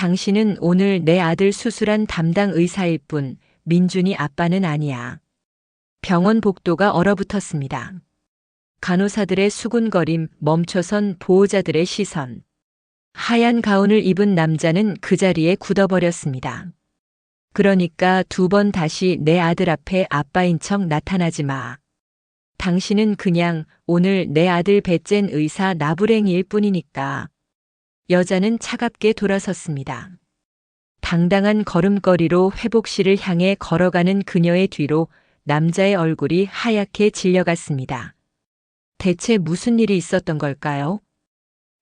당신은 오늘 내 아들 수술한 담당 의사일 뿐 민준이 아빠는 아니야. 병원 복도가 얼어붙었습니다. 간호사들의 수군거림, 멈춰선 보호자들의 시선. 하얀 가운을 입은 남자는 그 자리에 굳어버렸습니다. 그러니까 2번 다시 내 아들 앞에 아빠인 척 나타나지 마. 당신은 그냥 오늘 내 아들 배쨘 의사 나부랭이일 뿐이니까. 여자는 차갑게 돌아섰습니다. 당당한 걸음걸이로 회복실을 향해 걸어가는 그녀의 뒤로 남자의 얼굴이 하얗게 질려갔습니다. 대체 무슨 일이 있었던 걸까요?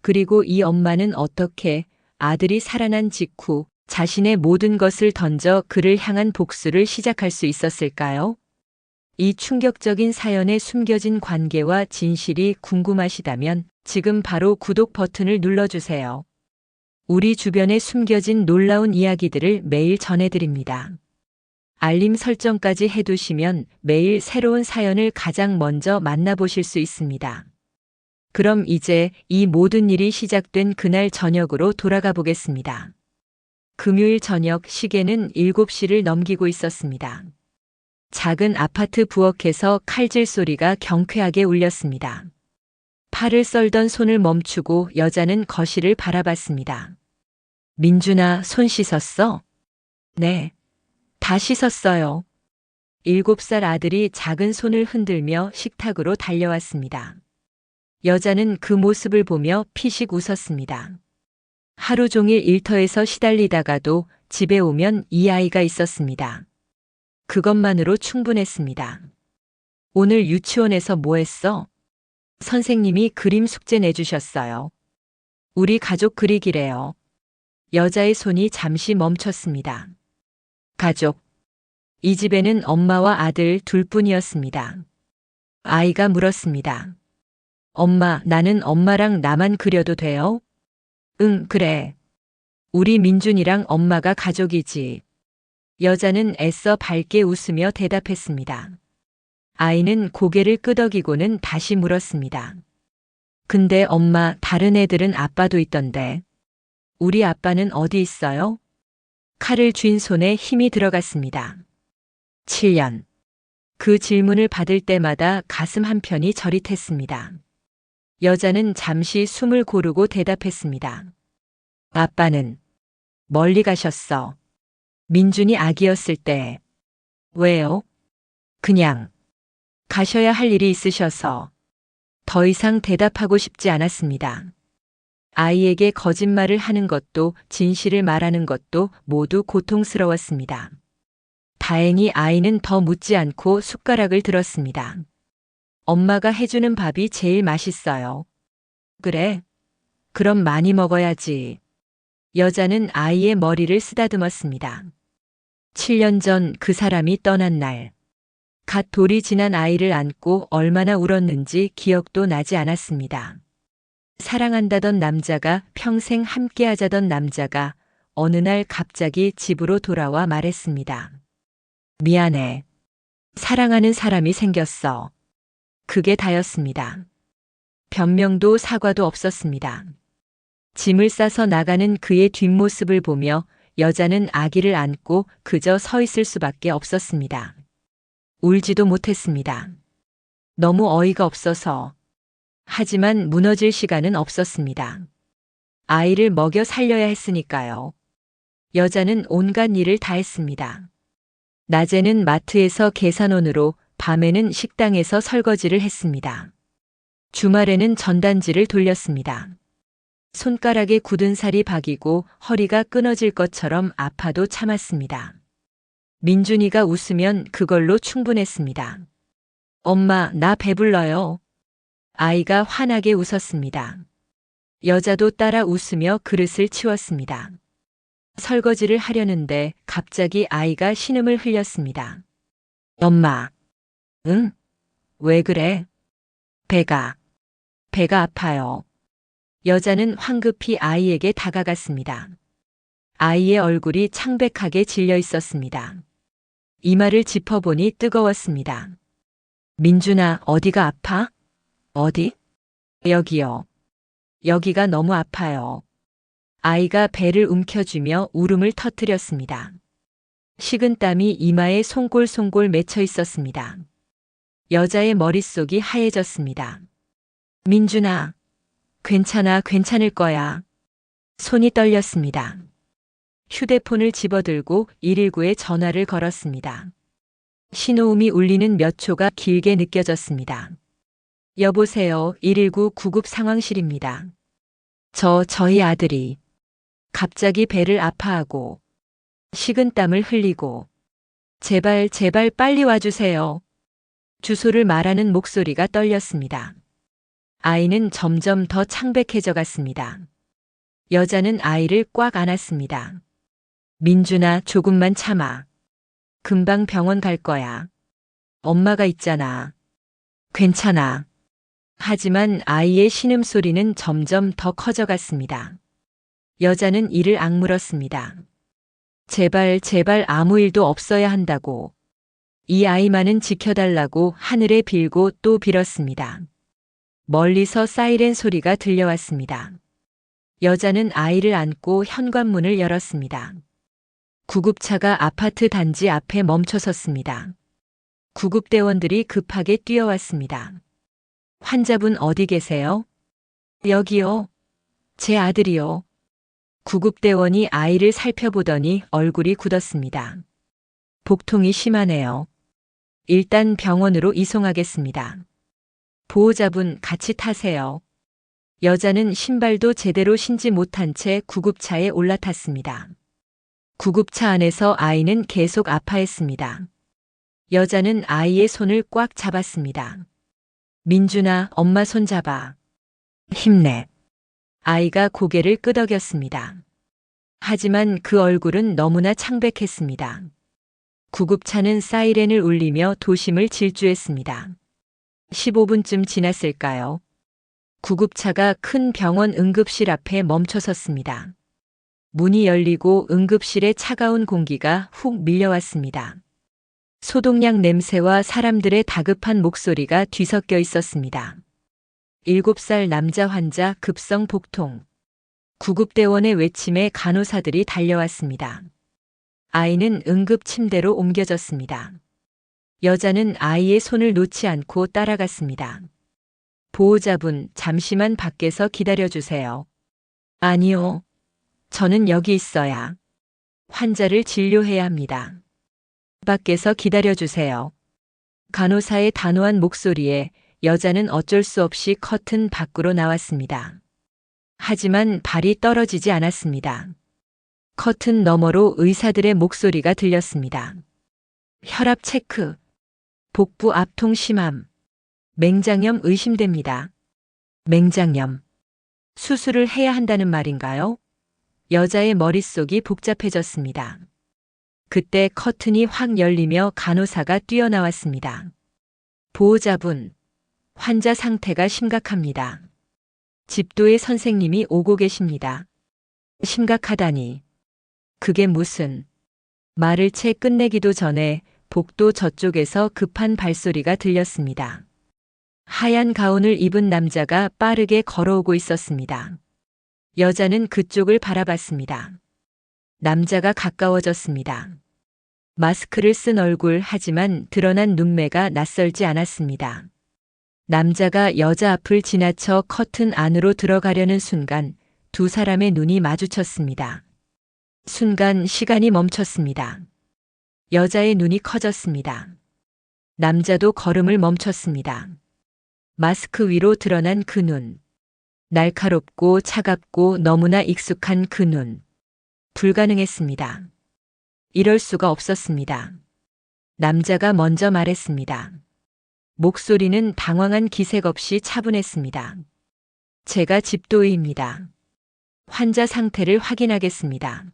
그리고 이 엄마는 어떻게 아들이 살아난 직후 자신의 모든 것을 던져 그를 향한 복수를 시작할 수 있었을까요? 이 충격적인 사연에 숨겨진 관계와 진실이 궁금하시다면 지금 바로 구독 버튼을 눌러주세요. 우리 주변에 숨겨진 놀라운 이야기들을 매일 전해드립니다. 알림 설정까지 해두시면 매일 새로운 사연을 가장 먼저 만나보실 수 있습니다. 그럼 이제 이 모든 일이 시작된 그날 저녁으로 돌아가 보겠습니다. 금요일 저녁 시계는 7시를 넘기고 있었습니다. 작은 아파트 부엌에서 칼질 소리가 경쾌하게 울렸습니다. 팔을 썰던 손을 멈추고 여자는 거실을 바라봤습니다. 민준아, 손 씻었어? 네. 다 씻었어요. 7살 아들이 작은 손을 흔들며 식탁으로 달려왔습니다. 여자는 그 모습을 보며 피식 웃었습니다. 하루 종일 일터에서 시달리다가도 집에 오면 이 아이가 있었습니다. 그것만으로 충분했습니다. 오늘 유치원에서 뭐 했어? 선생님이 그림 숙제 내주셨어요. 우리 가족 그리기래요. 여자의 손이 잠시 멈췄습니다. 가족. 이 집에는 엄마와 아들 둘뿐이었습니다. 아이가 물었습니다. 엄마, 나는 엄마랑 나만 그려도 돼요? 응, 그래. 우리 민준이랑 엄마가 가족이지. 여자는 애써 밝게 웃으며 대답했습니다. 아이는 고개를 끄덕이고는 다시 물었습니다. 근데 엄마, 다른 애들은 아빠도 있던데. 우리 아빠는 어디 있어요? 칼을 쥔 손에 힘이 들어갔습니다. 7년. 그 질문을 받을 때마다 가슴 한편이 저릿했습니다. 여자는 잠시 숨을 고르고 대답했습니다. 아빠는 멀리 가셨어. 민준이 아기였을 때. 왜요? 그냥 가셔야 할 일이 있으셔서. 더 이상 대답하고 싶지 않았습니다. 아이에게 거짓말을 하는 것도 진실을 말하는 것도 모두 고통스러웠습니다. 다행히 아이는 더 묻지 않고 숟가락을 들었습니다. 엄마가 해주는 밥이 제일 맛있어요. 그래? 그럼 많이 먹어야지. 여자는 아이의 머리를 쓰다듬었습니다. 7년 전 그 사람이 떠난 날. 갓 돌이 지난 아이를 안고 얼마나 울었는지 기억도 나지 않았습니다. 사랑한다던 남자가 평생 함께하자던 남자가 어느 날 갑자기 집으로 돌아와 말했습니다. 미안해. 사랑하는 사람이 생겼어. 그게 다였습니다. 변명도 사과도 없었습니다. 짐을 싸서 나가는 그의 뒷모습을 보며 여자는 아기를 안고 그저 서 있을 수밖에 없었습니다. 울지도 못했습니다. 너무 어이가 없어서. 하지만 무너질 시간은 없었습니다. 아이를 먹여 살려야 했으니까요. 여자는 온갖 일을 다 했습니다. 낮에는 마트에서 계산원으로, 밤에는 식당에서 설거지를 했습니다. 주말에는 전단지를 돌렸습니다. 손가락에 굳은 살이 박이고 허리가 끊어질 것처럼 아파도 참았습니다. 민준이가 웃으면 그걸로 충분했습니다. 엄마, 나 배불러요. 아이가 환하게 웃었습니다. 여자도 따라 웃으며 그릇을 치웠습니다. 설거지를 하려는데 갑자기 아이가 신음을 흘렸습니다. 엄마. 응? 왜 그래? 배가 아파요. 여자는 황급히 아이에게 다가갔습니다. 아이의 얼굴이 창백하게 질려 있었습니다. 이마를 짚어보니 뜨거웠습니다. 민준아, 어디가 아파? 어디? 여기요. 여기가 너무 아파요. 아이가 배를 움켜쥐며 울음을 터뜨렸습니다. 식은땀이 이마에 송골송골 맺혀 있었습니다. 여자의 머릿속이 하얘졌습니다. 민준아, 괜찮아, 괜찮을 거야. 손이 떨렸습니다. 휴대폰을 집어들고 119에 전화를 걸었습니다. 신호음이 울리는 몇 초가 길게 느껴졌습니다. 여보세요, 119 구급 상황실입니다. 저희 아들이 갑자기 배를 아파하고 식은땀을 흘리고 제발 빨리 와주세요. 주소를 말하는 목소리가 떨렸습니다. 아이는 점점 더 창백해져 갔습니다. 여자는 아이를 꽉 안았습니다. 민준아, 조금만 참아. 금방 병원 갈 거야. 엄마가 있잖아. 괜찮아. 하지만 아이의 신음소리는 점점 더 커져갔습니다. 여자는 이를 악물었습니다. 제발 아무 일도 없어야 한다고. 이 아이만은 지켜달라고 하늘에 빌고 또 빌었습니다. 멀리서 사이렌 소리가 들려왔습니다. 여자는 아이를 안고 현관문을 열었습니다. 구급차가 아파트 단지 앞에 멈춰섰습니다. 구급대원들이 급하게 뛰어왔습니다. 환자분 어디 계세요? 여기요. 제 아들이요. 구급대원이 아이를 살펴보더니 얼굴이 굳었습니다. 복통이 심하네요. 일단 병원으로 이송하겠습니다. 보호자분 같이 타세요. 여자는 신발도 제대로 신지 못한 채 구급차에 올라탔습니다. 구급차 안에서 아이는 계속 아파했습니다. 여자는 아이의 손을 꽉 잡았습니다. 민준아, 엄마 손 잡아. 힘내. 아이가 고개를 끄덕였습니다. 하지만 그 얼굴은 너무나 창백했습니다. 구급차는 사이렌을 울리며 도심을 질주했습니다. 15분쯤 지났을까요? 구급차가 큰 병원 응급실 앞에 멈춰섰습니다. 문이 열리고 응급실에 차가운 공기가 훅 밀려왔습니다. 소독약 냄새와 사람들의 다급한 목소리가 뒤섞여 있었습니다. 7살 남자 환자 급성 복통. 구급대원의 외침에 간호사들이 달려왔습니다. 아이는 응급 침대로 옮겨졌습니다. 여자는 아이의 손을 놓지 않고 따라갔습니다. 보호자분, 잠시만 밖에서 기다려주세요. 아니요. 저는 여기 있어야. 환자를 진료해야 합니다. 밖에서 기다려주세요. 간호사의 단호한 목소리에 여자는 어쩔 수 없이 커튼 밖으로 나왔습니다. 하지만 발이 떨어지지 않았습니다. 커튼 너머로 의사들의 목소리가 들렸습니다. 혈압 체크. 복부 압통 심함. 맹장염 의심됩니다. 맹장염. 수술을 해야 한다는 말인가요? 여자의 머릿속이 복잡해졌습니다. 그때 커튼이 확 열리며 간호사가 뛰어나왔습니다. 보호자분, 환자 상태가 심각합니다. 집도의 선생님이 오고 계십니다. 심각하다니. 그게 무슨. 말을 채 끝내기도 전에 복도 저쪽에서 급한 발소리가 들렸습니다. 하얀 가운을 입은 남자가 빠르게 걸어오고 있었습니다. 여자는 그쪽을 바라봤습니다. 남자가 가까워졌습니다. 마스크를 쓴 얼굴, 하지만 드러난 눈매가 낯설지 않았습니다. 남자가 여자 앞을 지나쳐 커튼 안으로 들어가려는 순간 두 사람의 눈이 마주쳤습니다. 순간 시간이 멈췄습니다. 여자의 눈이 커졌습니다. 남자도 걸음을 멈췄습니다. 마스크 위로 드러난 그 눈. 날카롭고 차갑고 너무나 익숙한 그 눈. 불가능했습니다. 이럴 수가 없었습니다. 남자가 먼저 말했습니다. 목소리는 당황한 기색 없이 차분했습니다. 제가 집도의입니다. 환자 상태를 확인하겠습니다.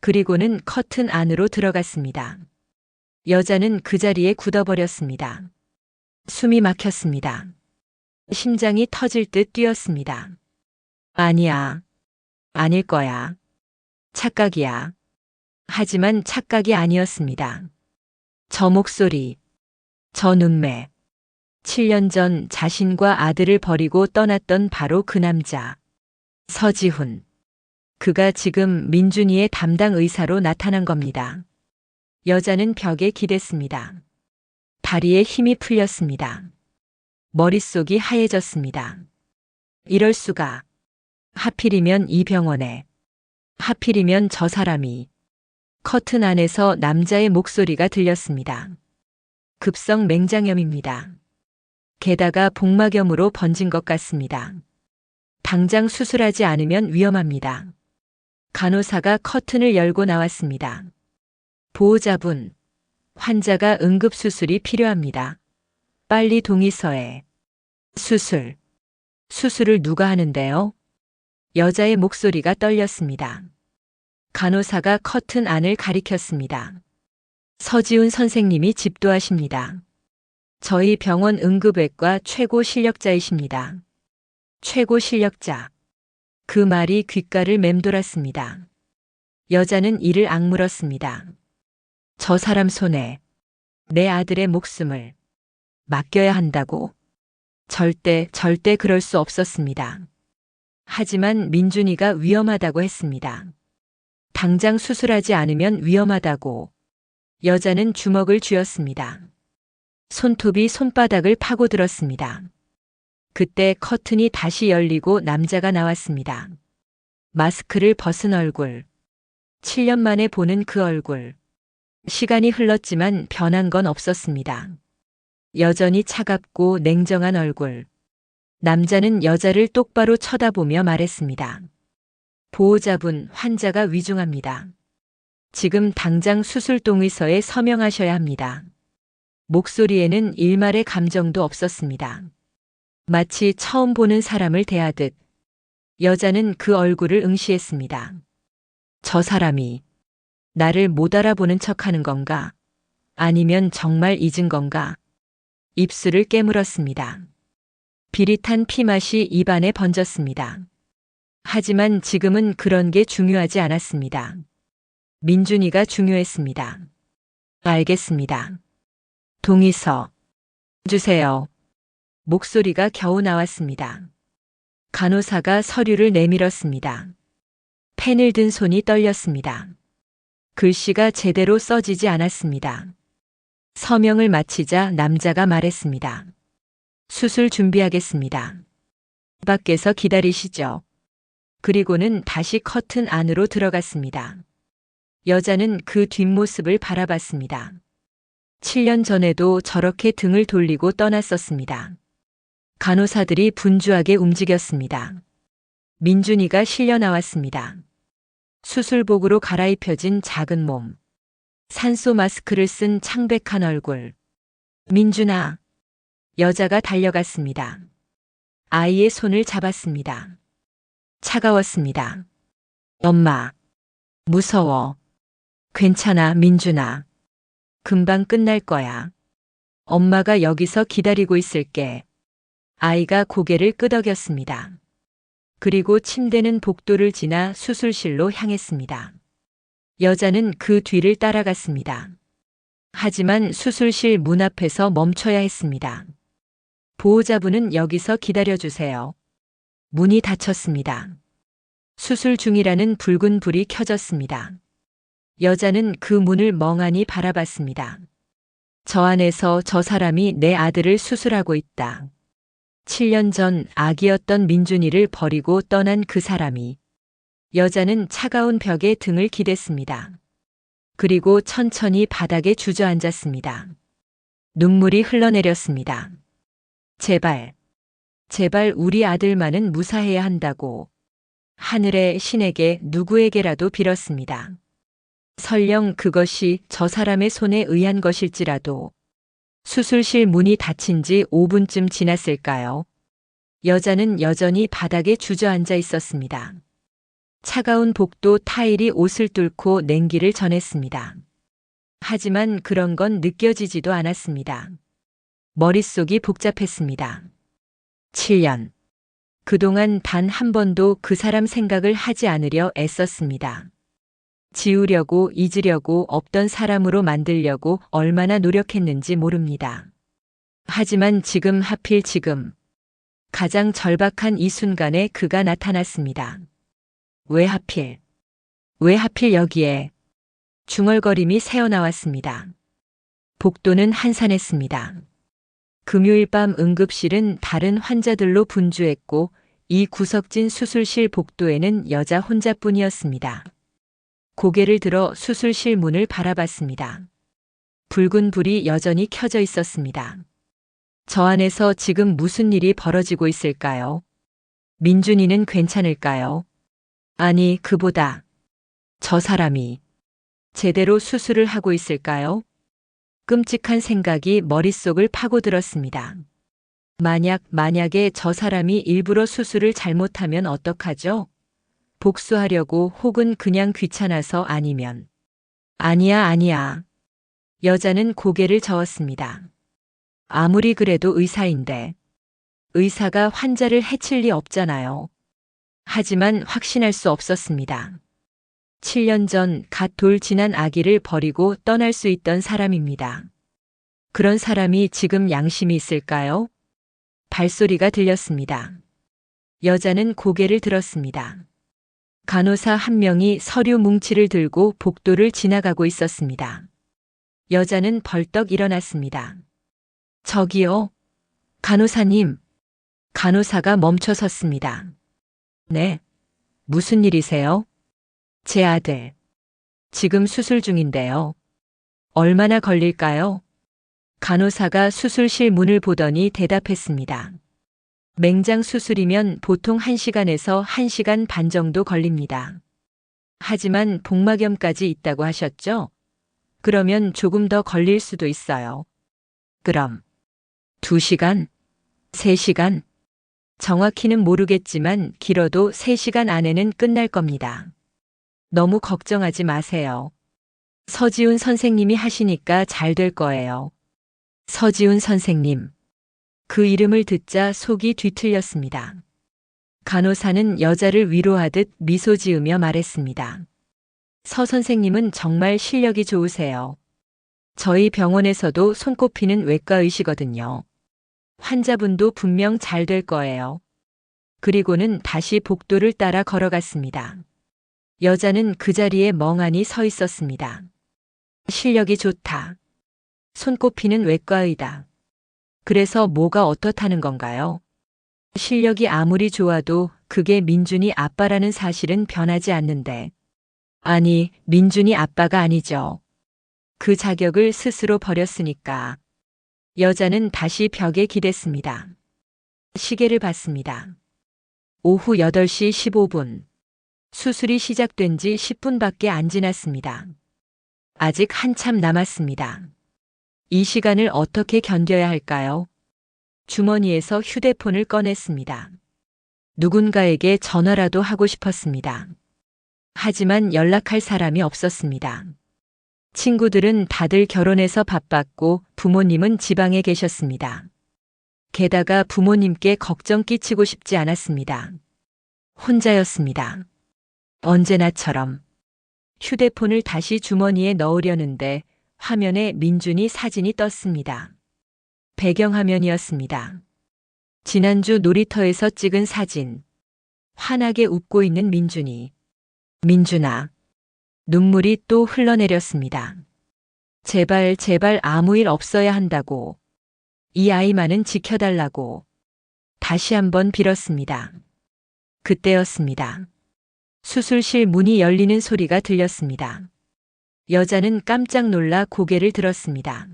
그리고는 커튼 안으로 들어갔습니다. 여자는 그 자리에 굳어버렸습니다. 숨이 막혔습니다. 심장이 터질 듯 뛰었습니다. 아니야. 아닐 거야. 착각이야. 하지만 착각이 아니었습니다. 저 목소리, 저 눈매. 7년 전 자신과 아들을 버리고 떠났던 바로 그 남자. 서지훈. 그가 지금 민준이의 담당 의사로 나타난 겁니다. 여자는 벽에 기댔습니다. 다리에 힘이 풀렸습니다. 머릿속이 하얘졌습니다. 이럴 수가. 하필이면 이 병원에. 하필이면 저 사람이. 커튼 안에서 남자의 목소리가 들렸습니다. 급성 맹장염입니다. 게다가 복막염으로 번진 것 같습니다. 당장 수술하지 않으면 위험합니다. 간호사가 커튼을 열고 나왔습니다. 보호자분, 환자가 응급수술이 필요합니다. 빨리 동의서에. 수술. 수술을 누가 하는데요? 여자의 목소리가 떨렸습니다. 간호사가 커튼 안을 가리켰습니다. 서지훈 선생님이 집도하십니다. 저희 병원 응급외과 최고 실력자이십니다. 최고 실력자. 그 말이 귓가를 맴돌았습니다. 여자는 이를 악물었습니다. 저 사람 손에 내 아들의 목숨을 맡겨야 한다고? 절대 그럴 수 없었습니다. 하지만 민준이가 위험하다고 했습니다. 당장 수술하지 않으면 위험하다고. 여자는 주먹을 쥐었습니다. 손톱이 손바닥을 파고들었습니다. 그때 커튼이 다시 열리고 남자가 나왔습니다. 마스크를 벗은 얼굴. 7년 만에 보는 그 얼굴. 시간이 흘렀지만 변한 건 없었습니다. 여전히 차갑고 냉정한 얼굴. 남자는 여자를 똑바로 쳐다보며 말했습니다. 보호자분, 환자가 위중합니다. 지금 당장 수술 동의서에 서명하셔야 합니다. 목소리에는 일말의 감정도 없었습니다. 마치 처음 보는 사람을 대하듯 여자는 그 얼굴을 응시했습니다. 저 사람이 나를 못 알아보는 척하는 건가? 아니면 정말 잊은 건가? 입술을 깨물었습니다. 비릿한 피맛이 입안에 번졌습니다. 하지만 지금은 그런 게 중요하지 않았습니다. 민준이가 중요했습니다. 알겠습니다. 동의서 주세요. 목소리가 겨우 나왔습니다. 간호사가 서류를 내밀었습니다. 펜을 든 손이 떨렸습니다. 글씨가 제대로 써지지 않았습니다. 서명을 마치자 남자가 말했습니다. 수술 준비하겠습니다. 밖에서 기다리시죠. 그리고는 다시 커튼 안으로 들어갔습니다. 여자는 그 뒷모습을 바라봤습니다. 7년 전에도 저렇게 등을 돌리고 떠났었습니다. 간호사들이 분주하게 움직였습니다. 민준이가 실려 나왔습니다. 수술복으로 갈아입혀진 작은 몸. 산소 마스크를 쓴 창백한 얼굴. 민준아. 여자가 달려갔습니다. 아이의 손을 잡았습니다. 차가웠습니다. 엄마. 무서워. 괜찮아, 민준아. 금방 끝날 거야. 엄마가 여기서 기다리고 있을게. 아이가 고개를 끄덕였습니다. 그리고 침대는 복도를 지나 수술실로 향했습니다. 여자는 그 뒤를 따라갔습니다. 하지만 수술실 문 앞에서 멈춰야 했습니다. 보호자분은 여기서 기다려주세요. 문이 닫혔습니다. 수술 중이라는 붉은 불이 켜졌습니다. 여자는 그 문을 멍하니 바라봤습니다. 저 안에서 저 사람이 내 아들을 수술하고 있다. 7년 전 아기였던 민준이를 버리고 떠난 그 사람이. 여자는 차가운 벽에 등을 기댔습니다. 그리고 천천히 바닥에 주저앉았습니다. 눈물이 흘러내렸습니다. 제발 우리 아들만은 무사해야 한다고. 하늘의 신에게 누구에게라도 빌었습니다. 설령 그것이 저 사람의 손에 의한 것일지라도. 수술실 문이 닫힌 지 5분쯤 지났을까요? 여자는 여전히 바닥에 주저앉아 있었습니다. 차가운 복도 타일이 옷을 뚫고 냉기를 전했습니다. 하지만 그런 건 느껴지지도 않았습니다. 머릿속이 복잡했습니다. 7년. 그동안 단 한 번도 그 사람 생각을 하지 않으려 애썼습니다. 지우려고 잊으려고 없던 사람으로 만들려고 얼마나 노력했는지 모릅니다. 하지만 지금 하필 지금 가장 절박한 이 순간에 그가 나타났습니다. 왜 하필? 왜 하필 여기에? 중얼거림이 새어나왔습니다. 복도는 한산했습니다. 금요일 밤 응급실은 다른 환자들로 분주했고 이 구석진 수술실 복도에는 여자 혼자뿐이었습니다. 고개를 들어 수술실 문을 바라봤습니다. 붉은 불이 여전히 켜져 있었습니다. 저 안에서 지금 무슨 일이 벌어지고 있을까요? 민준이는 괜찮을까요? 아니, 그보다 저 사람이 제대로 수술을 하고 있을까요? 끔찍한 생각이 머릿속을 파고들었습니다. 만약에 저 사람이 일부러 수술을 잘못하면 어떡하죠? 복수하려고 혹은 그냥 귀찮아서 아니면. 아니야. 여자는 고개를 저었습니다. 아무리 그래도 의사인데. 의사가 환자를 해칠 리 없잖아요. 하지만 확신할 수 없었습니다. 7년 전 갓 돌진한 아기를 버리고 떠날 수 있던 사람입니다. 그런 사람이 지금 양심이 있을까요? 발소리가 들렸습니다. 여자는 고개를 들었습니다. 간호사 한 명이 서류 뭉치를 들고 복도를 지나가고 있었습니다. 여자는 벌떡 일어났습니다. 저기요. 간호사님. 간호사가 멈춰 섰습니다. 네. 무슨 일이세요? 제 아들. 지금 수술 중인데요. 얼마나 걸릴까요? 간호사가 수술실 문을 보더니 대답했습니다. 맹장 수술이면 보통 1시간에서 1시간 반 정도 걸립니다. 하지만 복막염까지 있다고 하셨죠? 그러면 조금 더 걸릴 수도 있어요. 그럼 2시간? 3시간? 정확히는 모르겠지만 길어도 3시간 안에는 끝날 겁니다. 너무 걱정하지 마세요. 서지훈 선생님이 하시니까 잘 될 거예요. 서지훈 선생님. 그 이름을 듣자 속이 뒤틀렸습니다. 간호사는 여자를 위로하듯 미소 지으며 말했습니다. 서 선생님은 정말 실력이 좋으세요. 저희 병원에서도 손꼽히는 외과의시거든요. 환자분도 분명 잘 될 거예요. 그리고는 다시 복도를 따라 걸어갔습니다. 여자는 그 자리에 멍하니 서 있었습니다. 실력이 좋다. 손꼽히는 외과의다. 그래서 뭐가 어떻다는 건가요? 실력이 아무리 좋아도 그게 민준이 아빠라는 사실은 변하지 않는데. 아니, 민준이 아빠가 아니죠. 그 자격을 스스로 버렸으니까. 여자는 다시 벽에 기댔습니다. 시계를 봤습니다. 오후 8시 15분. 수술이 시작된 지 10분밖에 안 지났습니다. 아직 한참 남았습니다. 이 시간을 어떻게 견뎌야 할까요? 주머니에서 휴대폰을 꺼냈습니다. 누군가에게 전화라도 하고 싶었습니다. 하지만 연락할 사람이 없었습니다. 친구들은 다들 결혼해서 바빴고 부모님은 지방에 계셨습니다. 게다가 부모님께 걱정 끼치고 싶지 않았습니다. 혼자였습니다. 언제나처럼. 휴대폰을 다시 주머니에 넣으려는데 화면에 민준이 사진이 떴습니다. 배경화면이었습니다. 지난주 놀이터에서 찍은 사진. 환하게 웃고 있는 민준이. 민준아. 눈물이 또 흘러내렸습니다. 제발 아무 일 없어야 한다고. 이 아이만은 지켜달라고. 다시 한번 빌었습니다. 그때였습니다. 수술실 문이 열리는 소리가 들렸습니다. 여자는 깜짝 놀라 고개를 들었습니다.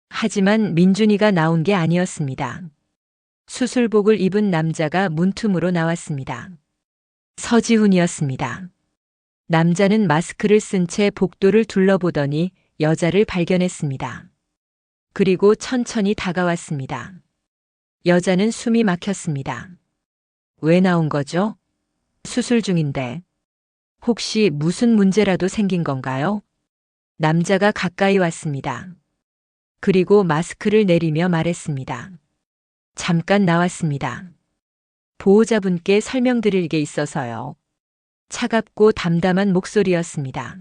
하지만 민준이가 나온 게 아니었습니다. 수술복을 입은 남자가 문틈으로 나왔습니다. 서지훈이었습니다. 남자는 마스크를 쓴 채 복도를 둘러보더니 여자를 발견했습니다. 그리고 천천히 다가왔습니다. 여자는 숨이 막혔습니다. 왜 나온 거죠? 수술 중인데. 혹시 무슨 문제라도 생긴 건가요? 남자가 가까이 왔습니다. 그리고 마스크를 내리며 말했습니다. 잠깐 나왔습니다. 보호자분께 설명드릴 게 있어서요. 차갑고 담담한 목소리였습니다.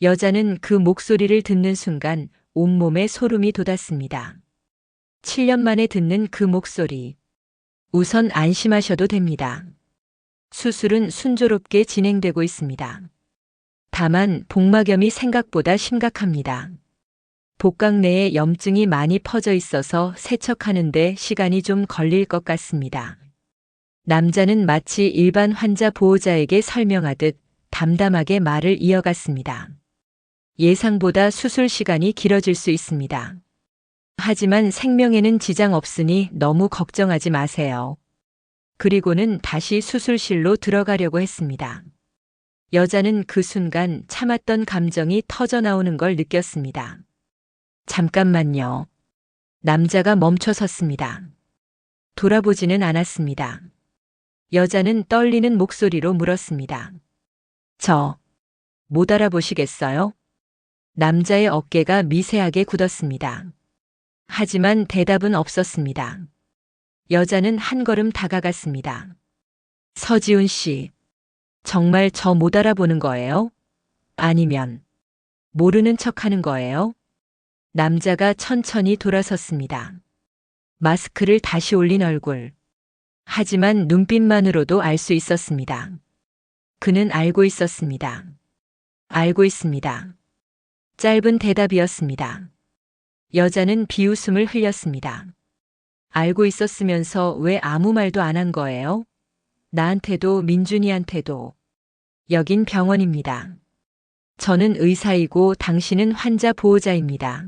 여자는 그 목소리를 듣는 순간 온몸에 소름이 돋았습니다. 7년 만에 듣는 그 목소리. 우선 안심하셔도 됩니다. 수술은 순조롭게 진행되고 있습니다. 다만 복막염이 생각보다 심각합니다. 복강 내에 염증이 많이 퍼져 있어서 세척하는데 시간이 좀 걸릴 것 같습니다. 남자는 마치 일반 환자 보호자에게 설명하듯 담담하게 말을 이어갔습니다. 예상보다 수술 시간이 길어질 수 있습니다. 하지만 생명에는 지장 없으니 너무 걱정하지 마세요. 그리고는 다시 수술실로 들어가려고 했습니다. 여자는 그 순간 참았던 감정이 터져 나오는 걸 느꼈습니다. 잠깐만요. 남자가 멈춰 섰습니다. 돌아보지는 않았습니다. 여자는 떨리는 목소리로 물었습니다. 못 알아보시겠어요? 남자의 어깨가 미세하게 굳었습니다. 하지만 대답은 없었습니다. 여자는 한 걸음 다가갔습니다. 서지훈 씨, 정말 저 못 알아보는 거예요? 아니면 모르는 척 하는 거예요? 남자가 천천히 돌아섰습니다. 마스크를 다시 올린 얼굴. 하지만 눈빛만으로도 알 수 있었습니다. 그는 알고 있었습니다. 알고 있습니다. 짧은 대답이었습니다. 여자는 비웃음을 흘렸습니다. 알고 있었으면서 왜 아무 말도 안 한 거예요? 나한테도 민준이한테도. 여긴 병원입니다. 저는 의사이고 당신은 환자 보호자입니다.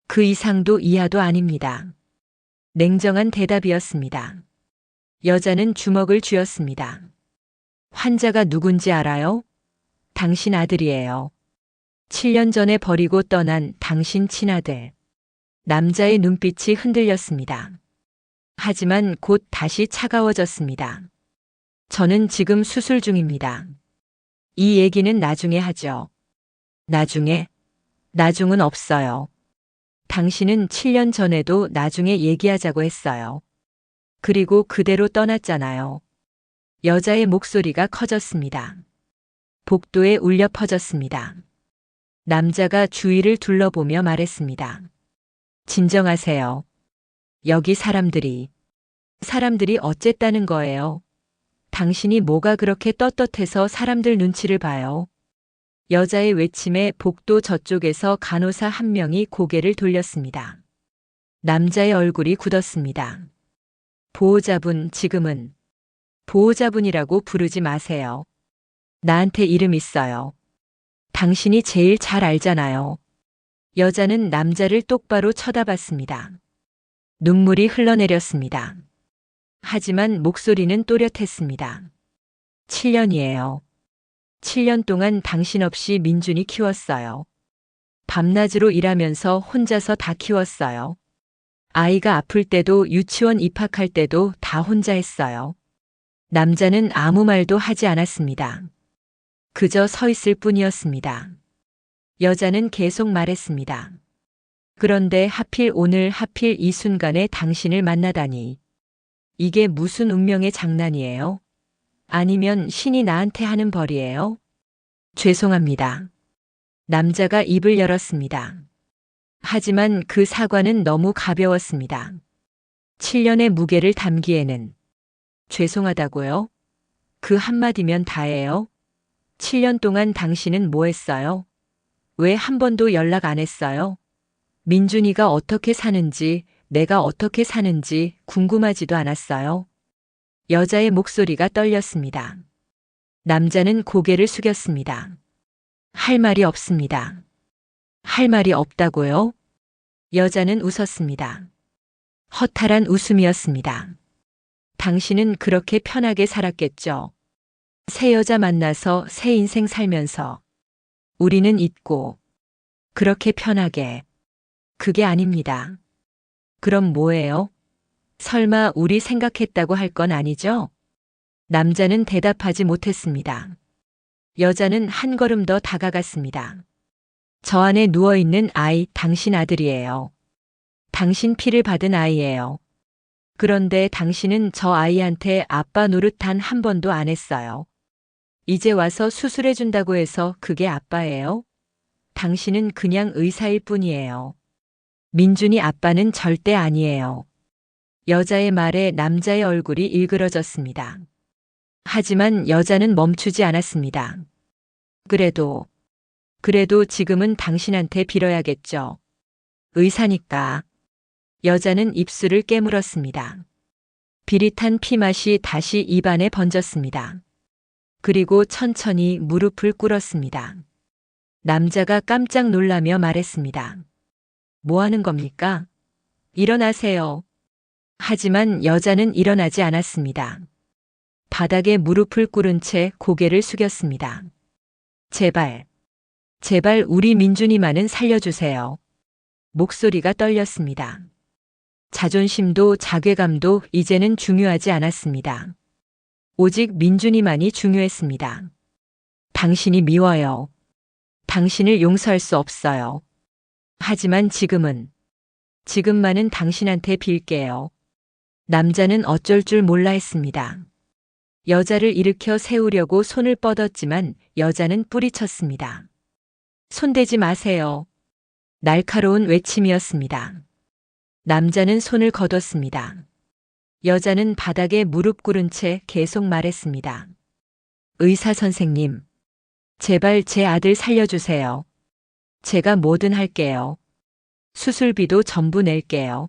그 이상도 이하도 아닙니다. 냉정한 대답이었습니다. 여자는 주먹을 쥐었습니다. 환자가 누군지 알아요? 당신 아들이에요. 7년 전에 버리고 떠난 당신 친아들. 남자의 눈빛이 흔들렸습니다. 하지만 곧 다시 차가워졌습니다. 저는 지금 수술 중입니다. 이 얘기는 나중에 하죠. 나중에? 나중은 없어요. 당신은 7년 전에도 나중에 얘기하자고 했어요. 그리고 그대로 떠났잖아요. 여자의 목소리가 커졌습니다. 복도에 울려 퍼졌습니다. 남자가 주위를 둘러보며 말했습니다. 진정하세요. 여기 사람들이 어쨌다는 거예요. 당신이 뭐가 그렇게 떳떳해서 사람들 눈치를 봐요. 여자의 외침에 복도 저쪽에서 간호사 한 명이 고개를 돌렸습니다. 남자의 얼굴이 굳었습니다. 보호자분, 지금은 보호자분이라고 부르지 마세요. 나한테 이름 있어요. 당신이 제일 잘 알잖아요. 여자는 남자를 똑바로 쳐다봤습니다. 눈물이 흘러내렸습니다. 하지만 목소리는 또렷했습니다. 7년이에요. 7년 동안 당신 없이 민준이 키웠어요. 밤낮으로 일하면서 혼자서 다 키웠어요. 아이가 아플 때도 유치원 입학할 때도 다 혼자 했어요. 남자는 아무 말도 하지 않았습니다. 그저 서 있을 뿐이었습니다. 여자는 계속 말했습니다. 그런데 하필 오늘 하필 이 순간에 당신을 만나다니. 이게 무슨 운명의 장난이에요? 아니면 신이 나한테 하는 벌이에요? 죄송합니다. 남자가 입을 열었습니다. 하지만 그 사과는 너무 가벼웠습니다. 7년의 무게를 담기에는. 죄송하다고요? 그 한마디면 다예요? 7년 동안 당신은 뭐 했어요? 왜 한 번도 연락 안 했어요? 민준이가 어떻게 사는지, 내가 어떻게 사는지 궁금하지도 않았어요. 여자의 목소리가 떨렸습니다. 남자는 고개를 숙였습니다. 할 말이 없습니다. 할 말이 없다고요? 여자는 웃었습니다. 허탈한 웃음이었습니다. 당신은 그렇게 편하게 살았겠죠. 새 여자 만나서 새 인생 살면서. 우리는 잊고. 그렇게 편하게. 그게 아닙니다. 그럼 뭐예요? 설마 우리 생각했다고 할 건 아니죠? 남자는 대답하지 못했습니다. 여자는 한 걸음 더 다가갔습니다. 저 안에 누워있는 아이 당신 아들이에요. 당신 피를 받은 아이예요. 그런데 당신은 저 아이한테 아빠 노릇 단 한 번도 안 했어요. 이제 와서 수술해준다고 해서 그게 아빠예요? 당신은 그냥 의사일 뿐이에요. 민준이 아빠는 절대 아니에요. 여자의 말에 남자의 얼굴이 일그러졌습니다. 하지만 여자는 멈추지 않았습니다. 그래도 지금은 당신한테 빌어야겠죠. 의사니까. 여자는 입술을 깨물었습니다. 비릿한 피맛이 다시 입안에 번졌습니다. 그리고 천천히 무릎을 꿇었습니다. 남자가 깜짝 놀라며 말했습니다. 뭐 하는 겁니까? 일어나세요. 하지만 여자는 일어나지 않았습니다. 바닥에 무릎을 꿇은 채 고개를 숙였습니다. 제발, 제발 우리 민준이만은 살려주세요. 목소리가 떨렸습니다. 자존심도 자괴감도 이제는 중요하지 않았습니다. 오직 민준이만이 중요했습니다. 당신이 미워요. 당신을 용서할 수 없어요. 하지만 지금만은 당신한테 빌게요. 남자는 어쩔 줄 몰라 했습니다. 여자를 일으켜 세우려고 손을 뻗었지만 여자는 뿌리쳤습니다. 손대지 마세요. 날카로운 외침이었습니다. 남자는 손을 거뒀습니다. 여자는 바닥에 무릎 꿇은 채 계속 말했습니다. 의사 선생님, 제발 제 아들 살려주세요. 제가 뭐든 할게요. 수술비도 전부 낼게요.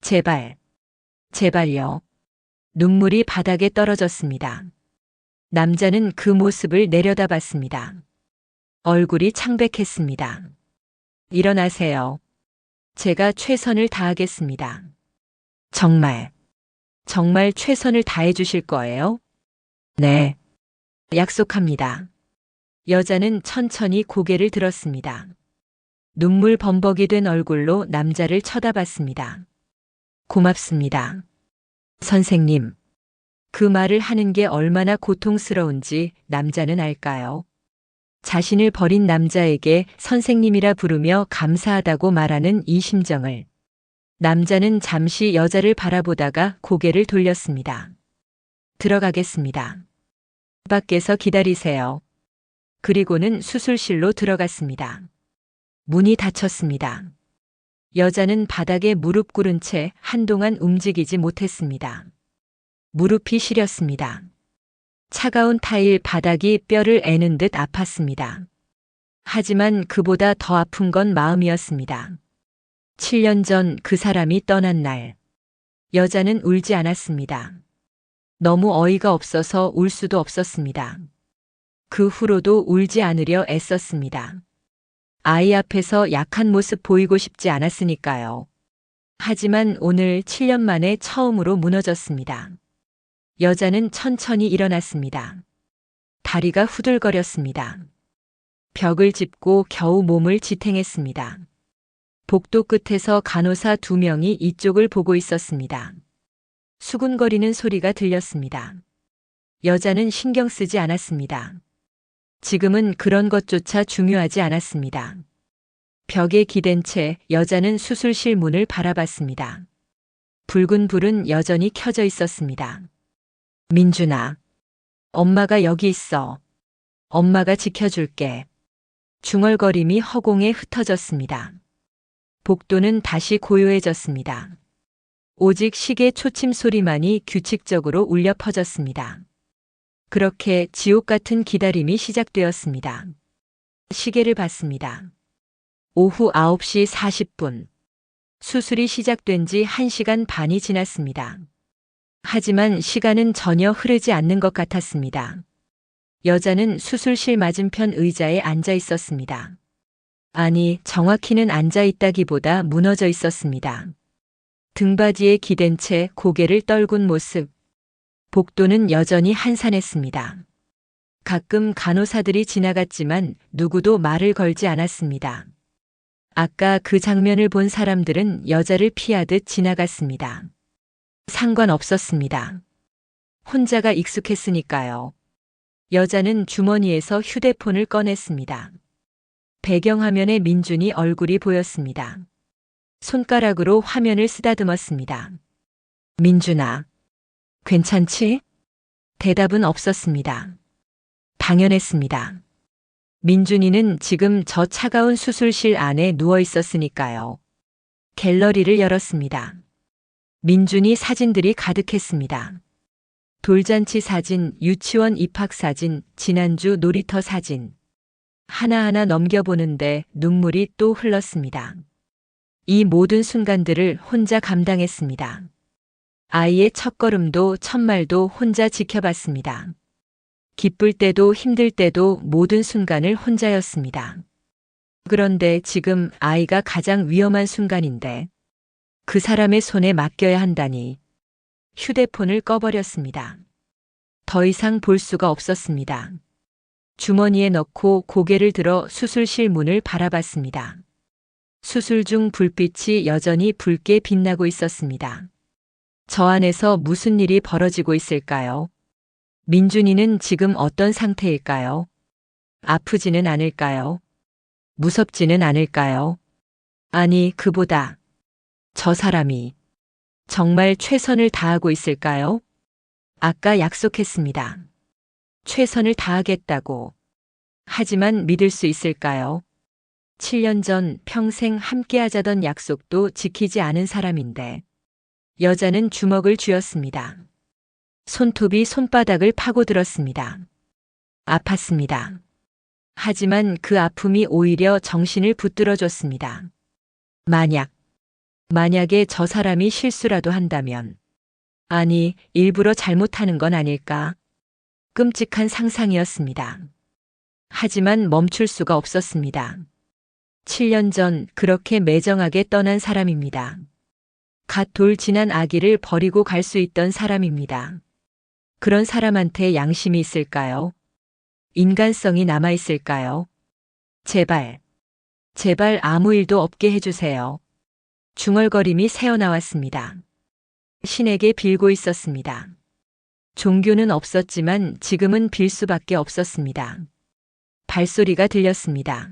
제발, 제발요. 눈물이 바닥에 떨어졌습니다. 남자는 그 모습을 내려다봤습니다. 얼굴이 창백했습니다. 일어나세요. 제가 최선을 다하겠습니다. 정말 최선을 다해 주실 거예요? 네. 약속합니다. 여자는 천천히 고개를 들었습니다. 눈물 범벅이 된 얼굴로 남자를 쳐다봤습니다. 고맙습니다. 선생님. 그 말을 하는 게 얼마나 고통스러운지 남자는 알까요? 자신을 버린 남자에게 선생님이라 부르며 감사하다고 말하는 이 심정을. 남자는 잠시 여자를 바라보다가 고개를 돌렸습니다. 들어가겠습니다. 밖에서 기다리세요. 그리고는 수술실로 들어갔습니다. 문이 닫혔습니다. 여자는 바닥에 무릎 꿇은 채 한동안 움직이지 못했습니다. 무릎이 시렸습니다. 차가운 타일 바닥이 뼈를 애는 듯 아팠습니다. 하지만 그보다 더 아픈 건 마음이었습니다. 7년 전 그 사람이 떠난 날, 여자는 울지 않았습니다. 너무 어이가 없어서 울 수도 없었습니다. 그 후로도 울지 않으려 애썼습니다. 아이 앞에서 약한 모습 보이고 싶지 않았으니까요. 하지만 오늘 7년 만에 처음으로 무너졌습니다. 여자는 천천히 일어났습니다. 다리가 후들거렸습니다. 벽을 짚고 겨우 몸을 지탱했습니다. 복도 끝에서 간호사 2명이 이쪽을 보고 있었습니다. 수군거리는 소리가 들렸습니다. 여자는 신경 쓰지 않았습니다. 지금은 그런 것조차 중요하지 않았습니다. 벽에 기댄 채 여자는 수술실 문을 바라봤습니다. 붉은 불은 여전히 켜져 있었습니다. 민준아, 엄마가 여기 있어. 엄마가 지켜줄게. 중얼거림이 허공에 흩어졌습니다. 복도는 다시 고요해졌습니다. 오직 시계 초침 소리만이 규칙적으로 울려 퍼졌습니다. 그렇게 지옥 같은 기다림이 시작되었습니다. 시계를 봤습니다. 오후 9시 40분. 수술이 시작된 지 1시간 반이 지났습니다. 하지만 시간은 전혀 흐르지 않는 것 같았습니다. 여자는 수술실 맞은편 의자에 앉아 있었습니다. 아니, 정확히는 앉아 있다기보다 무너져 있었습니다. 등받이에 기댄 채 고개를 떨군 모습. 복도는 여전히 한산했습니다. 가끔 간호사들이 지나갔지만 누구도 말을 걸지 않았습니다. 아까 그 장면을 본 사람들은 여자를 피하듯 지나갔습니다. 상관없었습니다. 혼자가 익숙했으니까요. 여자는 주머니에서 휴대폰을 꺼냈습니다. 배경화면에 민준이 얼굴이 보였습니다. 손가락으로 화면을 쓰다듬었습니다. 민준아, 괜찮지? 대답은 없었습니다. 당연했습니다. 민준이는 지금 저 차가운 수술실 안에 누워 있었으니까요. 갤러리를 열었습니다. 민준이 사진들이 가득했습니다. 돌잔치 사진, 유치원 입학 사진, 지난주 놀이터 사진. 하나하나 넘겨보는데 눈물이 또 흘렀습니다. 이 모든 순간들을 혼자 감당했습니다. 아이의 첫걸음도 첫말도 혼자 지켜봤습니다. 기쁠 때도 힘들 때도 모든 순간을 혼자였습니다. 그런데 지금 아이가 가장 위험한 순간인데 그 사람의 손에 맡겨야 한다니 휴대폰을 꺼버렸습니다. 더 이상 볼 수가 없었습니다. 주머니에 넣고 고개를 들어 수술실 문을 바라봤습니다. 수술 중 불빛이 여전히 붉게 빛나고 있었습니다. 저 안에서 무슨 일이 벌어지고 있을까요? 민준이는 지금 어떤 상태일까요? 아프지는 않을까요? 무섭지는 않을까요? 아니, 그보다 저 사람이 정말 최선을 다하고 있을까요? 아까 약속했습니다. 최선을 다하겠다고. 하지만 믿을 수 있을까요? 7년 전 평생 함께하자던 약속도 지키지 않은 사람인데 여자는 주먹을 쥐었습니다. 손톱이 손바닥을 파고들었습니다. 아팠습니다. 하지만 그 아픔이 오히려 정신을 붙들어줬습니다. 만약에 저 사람이 실수라도 한다면, 아니, 일부러 잘못하는 건 아닐까? 끔찍한 상상이었습니다. 하지만 멈출 수가 없었습니다. 7년 전 그렇게 매정하게 떠난 사람입니다. 갓 돌 지난 아기를 버리고 갈 수 있던 사람입니다. 그런 사람한테 양심이 있을까요? 인간성이 남아있을까요? 제발 아무 일도 없게 해주세요. 중얼거림이 새어나왔습니다. 신에게 빌고 있었습니다. 종교는 없었지만 지금은 빌 수밖에 없었습니다. 발소리가 들렸습니다.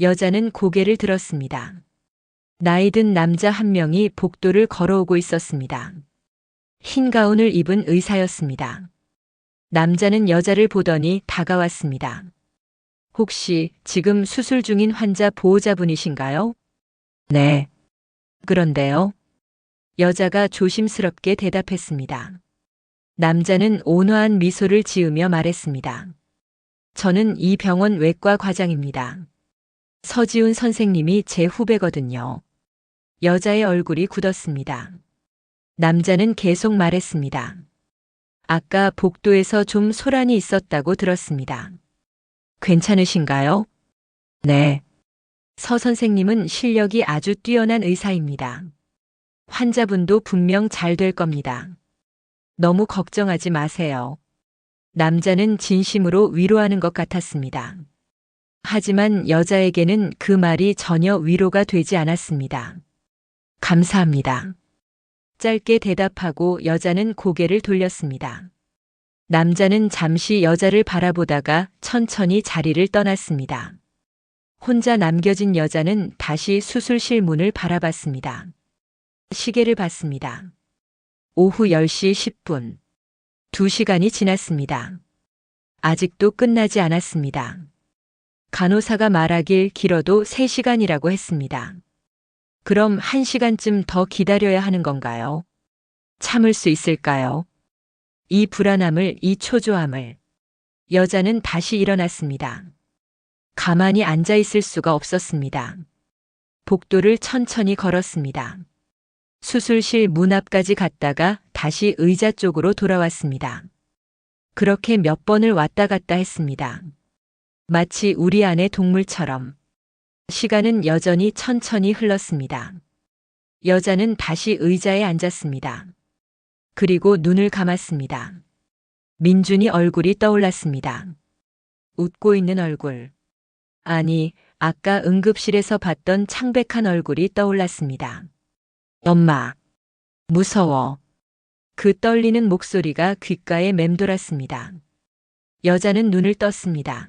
여자는 고개를 들었습니다. 나이든 남자 한 명이 복도를 걸어오고 있었습니다. 흰 가운을 입은 의사였습니다. 남자는 여자를 보더니 다가왔습니다. 혹시 지금 수술 중인 환자 보호자분이신가요? 네. 그런데요. 여자가 조심스럽게 대답했습니다. 남자는 온화한 미소를 지으며 말했습니다. 저는 이 병원 외과 과장입니다. 서지훈 선생님이 제 후배거든요. 여자의 얼굴이 굳었습니다. 남자는 계속 말했습니다. 아까 복도에서 좀 소란이 있었다고 들었습니다. 괜찮으신가요? 네. 서 선생님은 실력이 아주 뛰어난 의사입니다. 환자분도 분명 잘 될 겁니다. 너무 걱정하지 마세요. 남자는 진심으로 위로하는 것 같았습니다. 하지만 여자에게는 그 말이 전혀 위로가 되지 않았습니다. 감사합니다. 짧게 대답하고 여자는 고개를 돌렸습니다. 남자는 잠시 여자를 바라보다가 천천히 자리를 떠났습니다. 혼자 남겨진 여자는 다시 수술실 문을 바라봤습니다. 시계를 봤습니다. 오후 10시 10분. 2시간이 지났습니다. 아직도 끝나지 않았습니다. 간호사가 말하길 길어도 3시간이라고 했습니다. 그럼 1시간쯤 더 기다려야 하는 건가요? 참을 수 있을까요? 이 불안함을, 이 초조함을. 여자는 다시 일어났습니다. 가만히 앉아 있을 수가 없었습니다. 복도를 천천히 걸었습니다. 수술실 문 앞까지 갔다가 다시 의자 쪽으로 돌아왔습니다. 그렇게 몇 번을 왔다 갔다 했습니다. 마치 우리 안의 동물처럼. 시간은 여전히 천천히 흘렀습니다. 여자는 다시 의자에 앉았습니다. 그리고 눈을 감았습니다. 민준이 얼굴이 떠올랐습니다. 웃고 있는 얼굴. 아니, 아까 응급실에서 봤던 창백한 얼굴이 떠올랐습니다. 엄마. 무서워. 그 떨리는 목소리가 귓가에 맴돌았습니다. 여자는 눈을 떴습니다.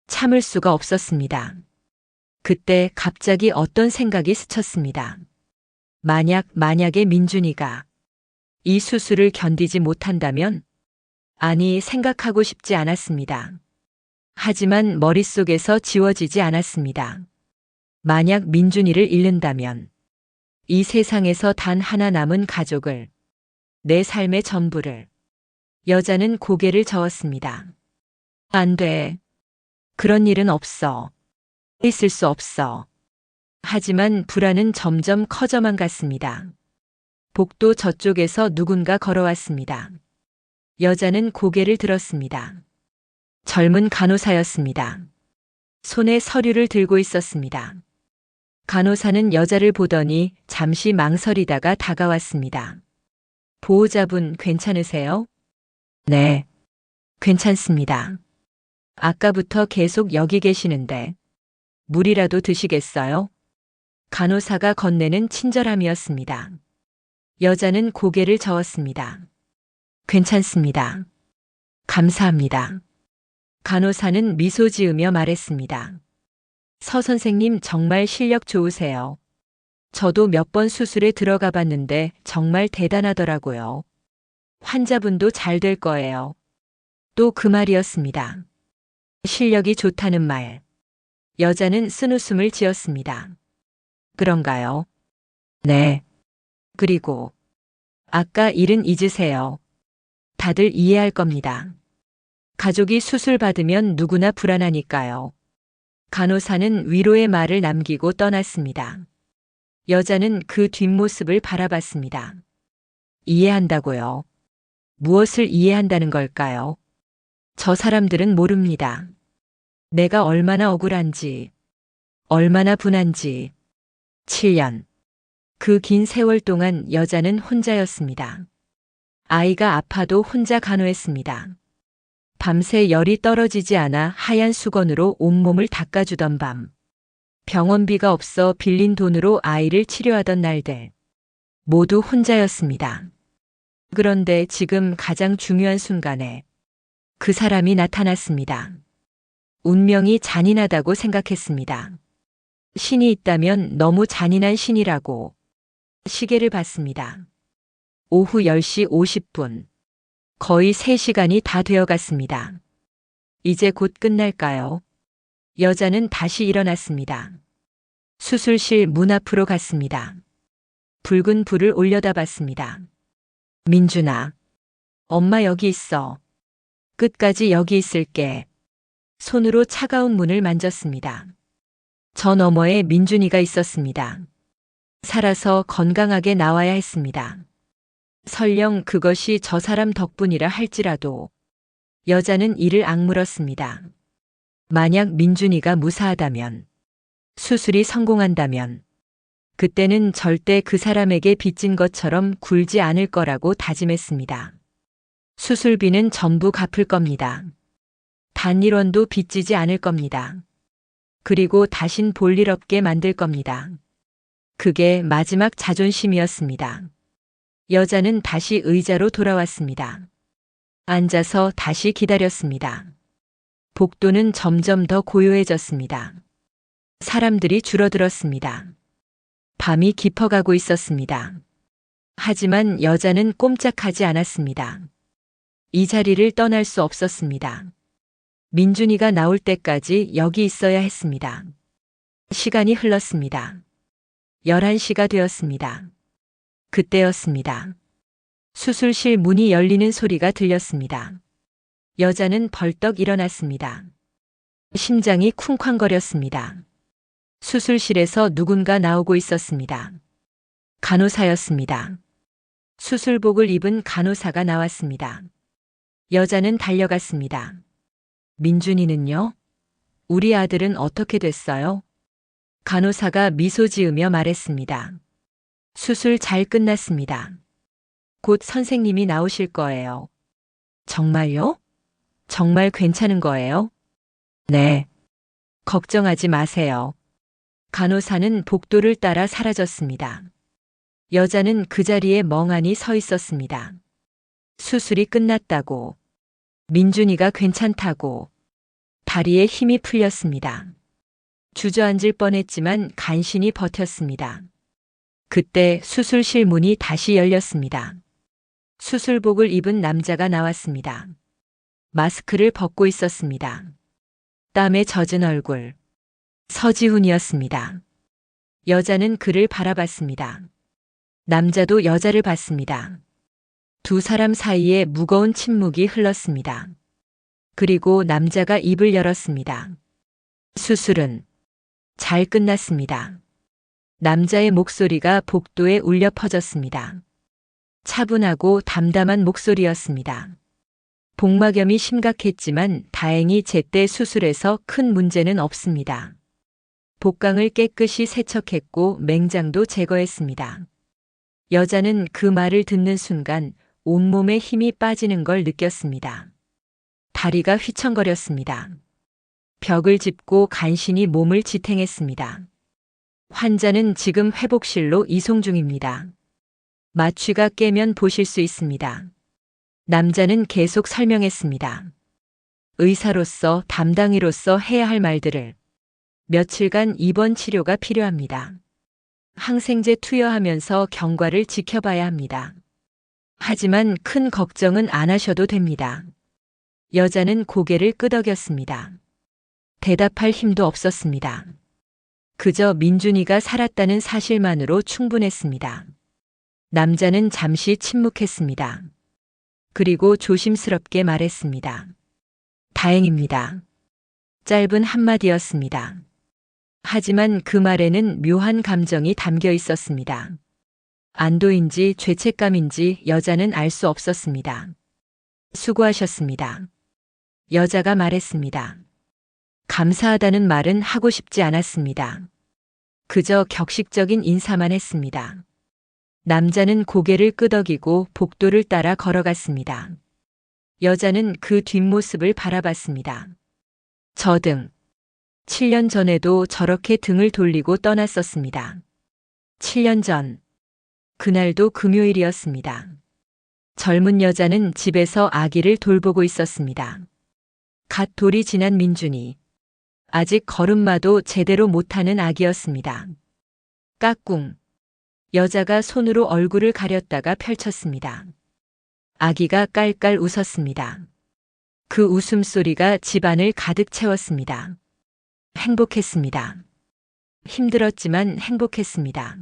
참을 수가 없었습니다. 그때 갑자기 어떤 생각이 스쳤습니다. 만약에 민준이가 이 수술을 견디지 못한다면? 아니, 생각하고 싶지 않았습니다. 하지만 머릿속에서 지워지지 않았습니다. 만약 민준이를 잃는다면? 이 세상에서 단 하나 남은 가족을, 내 삶의 전부를 여자는 고개를 저었습니다. 안 돼. 그런 일은 없어. 있을 수 없어. 하지만 불안은 점점 커져만 갔습니다. 복도 저쪽에서 누군가 걸어왔습니다. 여자는 고개를 들었습니다. 젊은 간호사였습니다. 손에 서류를 들고 있었습니다. 간호사는 여자를 보더니 잠시 망설이다가 다가왔습니다. 보호자분 괜찮으세요? 네, 괜찮습니다. 아까부터 계속 여기 계시는데 물이라도 드시겠어요? 간호사가 건네는 친절함이었습니다. 여자는 고개를 저었습니다. 괜찮습니다. 감사합니다. 간호사는 미소 지으며 말했습니다. 서 선생님 정말 실력 좋으세요. 저도 몇 번 수술에 들어가 봤는데 정말 대단하더라고요. 환자분도 잘 될 거예요. 또 그 말이었습니다. 실력이 좋다는 말. 여자는 쓴웃음을 지었습니다. 그런가요? 네. 그리고 아까 일은 잊으세요. 다들 이해할 겁니다. 가족이 수술 받으면 누구나 불안하니까요. 간호사는 위로의 말을 남기고 떠났습니다. 여자는 그 뒷모습을 바라봤습니다. 이해한다고요? 무엇을 이해한다는 걸까요? 저 사람들은 모릅니다. 내가 얼마나 억울한지, 얼마나 분한지. 7년. 그 긴 세월 동안 여자는 혼자였습니다. 아이가 아파도 혼자 간호했습니다. 밤새 열이 떨어지지 않아 하얀 수건으로 온몸을 닦아주던 밤. 병원비가 없어 빌린 돈으로 아이를 치료하던 날들. 모두 혼자였습니다. 그런데 지금 가장 중요한 순간에 그 사람이 나타났습니다. 운명이 잔인하다고 생각했습니다. 신이 있다면 너무 잔인한 신이라고. 시계를 봤습니다. 오후 10시 50분. 거의 3시간이 다 되어 갔습니다. 이제 곧 끝날까요? 여자는 다시 일어났습니다. 수술실 문 앞으로 갔습니다. 붉은 불을 올려다 봤습니다. 민준아, 엄마 여기 있어. 끝까지 여기 있을게. 손으로 차가운 문을 만졌습니다. 저 너머에 민준이가 있었습니다. 살아서 건강하게 나와야 했습니다. 설령 그것이 저 사람 덕분이라 할지라도. 여자는 이를 악물었습니다. 만약 민준이가 무사하다면, 수술이 성공한다면, 그때는 절대 그 사람에게 빚진 것처럼 굴지 않을 거라고 다짐했습니다. 수술비는 전부 갚을 겁니다. 단 1원도 빚지지 않을 겁니다. 그리고 다신 볼일 없게 만들 겁니다. 그게 마지막 자존심이었습니다. 여자는 다시 의자로 돌아왔습니다. 앉아서 다시 기다렸습니다. 복도는 점점 더 고요해졌습니다. 사람들이 줄어들었습니다. 밤이 깊어가고 있었습니다. 하지만 여자는 꼼짝하지 않았습니다. 이 자리를 떠날 수 없었습니다. 민준이가 나올 때까지 여기 있어야 했습니다. 시간이 흘렀습니다. 11시가 되었습니다. 그때였습니다. 수술실 문이 열리는 소리가 들렸습니다. 여자는 벌떡 일어났습니다. 심장이 쿵쾅거렸습니다. 수술실에서 누군가 나오고 있었습니다. 간호사였습니다. 수술복을 입은 간호사가 나왔습니다. 여자는 달려갔습니다. 민준이는요? 우리 아들은 어떻게 됐어요? 간호사가 미소 지으며 말했습니다. 수술 잘 끝났습니다. 곧 선생님이 나오실 거예요. 정말요? 정말 괜찮은 거예요? 네. 걱정하지 마세요. 간호사는 복도를 따라 사라졌습니다. 여자는 그 자리에 멍하니 서 있었습니다. 수술이 끝났다고. 민준이가 괜찮다고. 다리에 힘이 풀렸습니다. 주저앉을 뻔했지만 간신히 버텼습니다. 그때 수술실 문이 다시 열렸습니다. 수술복을 입은 남자가 나왔습니다. 마스크를 벗고 있었습니다. 땀에 젖은 얼굴. 서지훈이었습니다. 여자는 그를 바라봤습니다. 남자도 여자를 봤습니다. 두 사람 사이에 무거운 침묵이 흘렀습니다. 그리고 남자가 입을 열었습니다. 수술은 잘 끝났습니다. 남자의 목소리가 복도에 울려 퍼졌습니다. 차분하고 담담한 목소리였습니다. 복막염이 심각했지만 다행히 제때 수술해서 큰 문제는 없습니다. 복강을 깨끗이 세척했고 맹장도 제거했습니다. 여자는 그 말을 듣는 순간 온몸에 힘이 빠지는 걸 느꼈습니다. 다리가 휘청거렸습니다. 벽을 짚고 간신히 몸을 지탱했습니다. 환자는 지금 회복실로 이송 중입니다. 마취가 깨면 보실 수 있습니다. 남자는 계속 설명했습니다. 의사로서 담당의로서 해야 할 말들을. 며칠간 입원 치료가 필요합니다. 항생제 투여하면서 경과를 지켜봐야 합니다. 하지만 큰 걱정은 안 하셔도 됩니다. 여자는 고개를 끄덕였습니다. 대답할 힘도 없었습니다. 그저 민준이가 살았다는 사실만으로 충분했습니다. 남자는 잠시 침묵했습니다. 그리고 조심스럽게 말했습니다. 다행입니다. 짧은 한마디였습니다. 하지만 그 말에는 묘한 감정이 담겨 있었습니다. 안도인지 죄책감인지 여자는 알 수 없었습니다. 수고하셨습니다. 여자가 말했습니다. 감사하다는 말은 하고 싶지 않았습니다. 그저 격식적인 인사만 했습니다. 남자는 고개를 끄덕이고 복도를 따라 걸어갔습니다. 여자는 그 뒷모습을 바라봤습니다. 저 등. 7년 전에도 저렇게 등을 돌리고 떠났었습니다. 7년 전. 그날도 금요일이었습니다. 젊은 여자는 집에서 아기를 돌보고 있었습니다. 갓 돌이 지난 민준이. 아직 걸음마도 제대로 못하는 아기였습니다. 까꿍. 여자가 손으로 얼굴을 가렸다가 펼쳤습니다. 아기가 깔깔 웃었습니다. 그 웃음소리가 집안을 가득 채웠습니다. 행복했습니다. 힘들었지만 행복했습니다.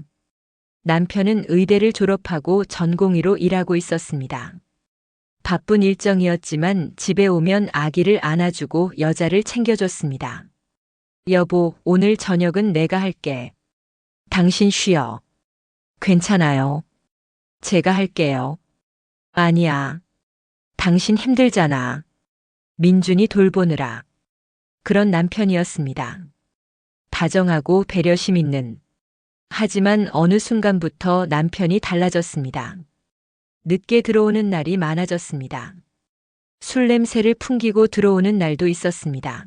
남편은 의대를 졸업하고 전공의로 일하고 있었습니다. 바쁜 일정이었지만 집에 오면 아기를 안아주고 여자를 챙겨줬습니다. 여보, 오늘 저녁은 내가 할게. 당신 쉬어. 괜찮아요. 제가 할게요. 아니야. 당신 힘들잖아. 민준이 돌보느라. 그런 남편이었습니다. 다정하고 배려심 있는. 하지만 어느 순간부터 남편이 달라졌습니다. 늦게 들어오는 날이 많아졌습니다. 술 냄새를 풍기고 들어오는 날도 있었습니다.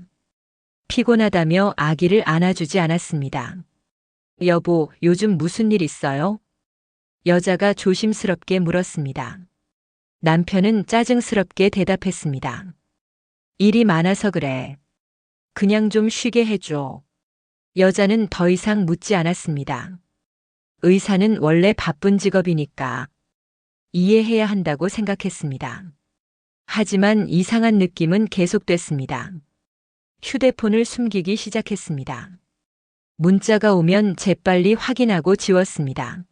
피곤하다며 아기를 안아주지 않았습니다. 여보, 요즘 무슨 일 있어요? 여자가 조심스럽게 물었습니다. 남편은 짜증스럽게 대답했습니다. 일이 많아서 그래. 그냥 좀 쉬게 해줘. 여자는 더 이상 묻지 않았습니다. 의사는 원래 바쁜 직업이니까 이해해야 한다고 생각했습니다. 하지만 이상한 느낌은 계속됐습니다. 휴대폰을 숨기기 시작했습니다. 문자가 오면 재빨리 확인하고 지웠습니다.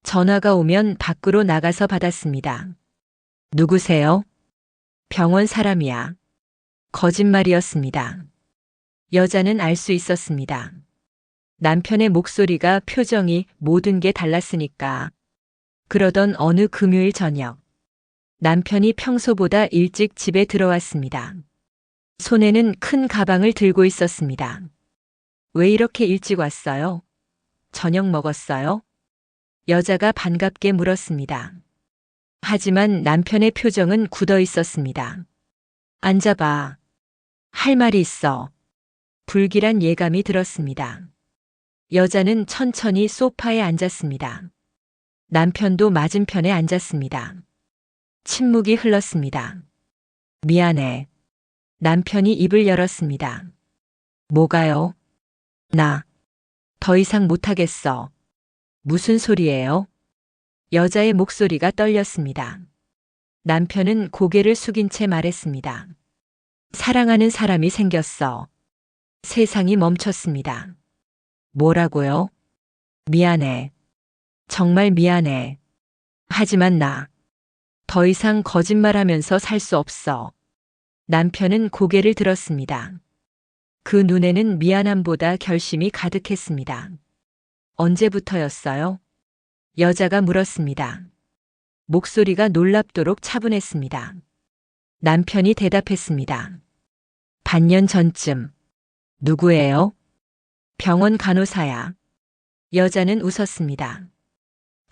전화가 오면 밖으로 나가서 받았습니다. 누구세요? 병원 사람이야. 거짓말이었습니다. 여자는 알 수 있었습니다. 남편의 목소리가 표정이 모든 게 달랐으니까. 그러던 어느 금요일 저녁. 남편이 평소보다 일찍 집에 들어왔습니다. 손에는 큰 가방을 들고 있었습니다. 왜 이렇게 일찍 왔어요? 저녁 먹었어요? 여자가 반갑게 물었습니다. 하지만 남편의 표정은 굳어 있었습니다. 앉아봐. 할 말이 있어. 불길한 예감이 들었습니다. 여자는 천천히 소파에 앉았습니다. 남편도 맞은편에 앉았습니다. 침묵이 흘렀습니다. 미안해. 남편이 입을 열었습니다. 뭐가요? 나 더 이상 못하겠어. 무슨 소리예요? 여자의 목소리가 떨렸습니다. 남편은 고개를 숙인 채 말했습니다. 사랑하는 사람이 생겼어. 세상이 멈췄습니다. 뭐라고요? 미안해. 정말 미안해. 하지만 나 더 이상 거짓말하면서 살 수 없어. 남편은 고개를 들었습니다. 그 눈에는 미안함보다 결심이 가득했습니다. 언제부터였어요? 여자가 물었습니다. 목소리가 놀랍도록 차분했습니다. 남편이 대답했습니다. 반년 전쯤. 누구예요? 병원 간호사야. 여자는 웃었습니다.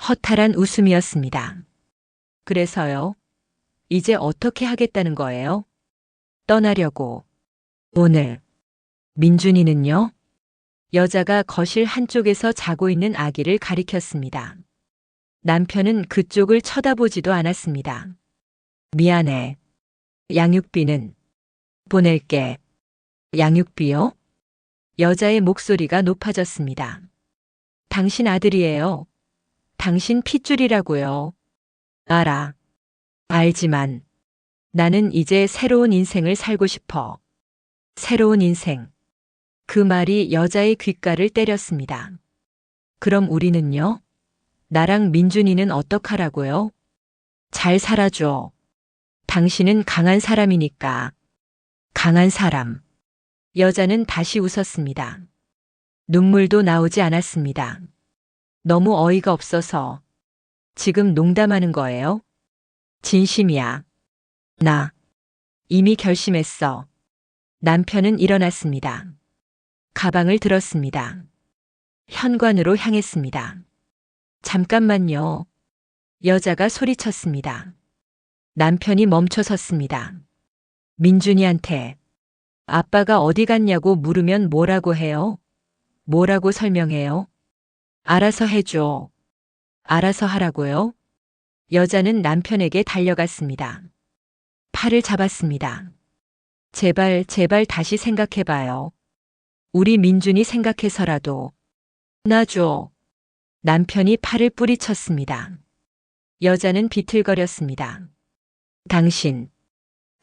허탈한 웃음이었습니다. 그래서요? 이제 어떻게 하겠다는 거예요? 떠나려고. 오늘. 민준이는요? 여자가 거실 한쪽에서 자고 있는 아기를 가리켰습니다. 남편은 그쪽을 쳐다보지도 않았습니다. 미안해. 양육비는? 보낼게. 양육비요? 여자의 목소리가 높아졌습니다. 당신 아들이에요. 당신 핏줄이라고요. 알아. 알지만 나는 이제 새로운 인생을 살고 싶어. 새로운 인생. 그 말이 여자의 귓가를 때렸습니다. 그럼 우리는요? 나랑 민준이는 어떡하라고요? 잘 살아줘. 당신은 강한 사람이니까. 강한 사람. 여자는 다시 웃었습니다. 눈물도 나오지 않았습니다. 너무 어이가 없어서. 지금 농담하는 거예요? 진심이야. 나 이미 결심했어. 남편은 일어났습니다. 가방을 들었습니다. 현관으로 향했습니다. 잠깐만요. 여자가 소리쳤습니다. 남편이 멈춰섰습니다. 민준이한테 아빠가 어디 갔냐고 물으면 뭐라고 해요? 뭐라고 설명해요? 알아서 해줘. 알아서 하라고요? 여자는 남편에게 달려갔습니다. 팔을 잡았습니다. 제발, 제발 다시 생각해봐요. 우리 민준이 생각해서라도. 놔줘. 남편이 팔을 뿌리쳤습니다. 여자는 비틀거렸습니다. 당신.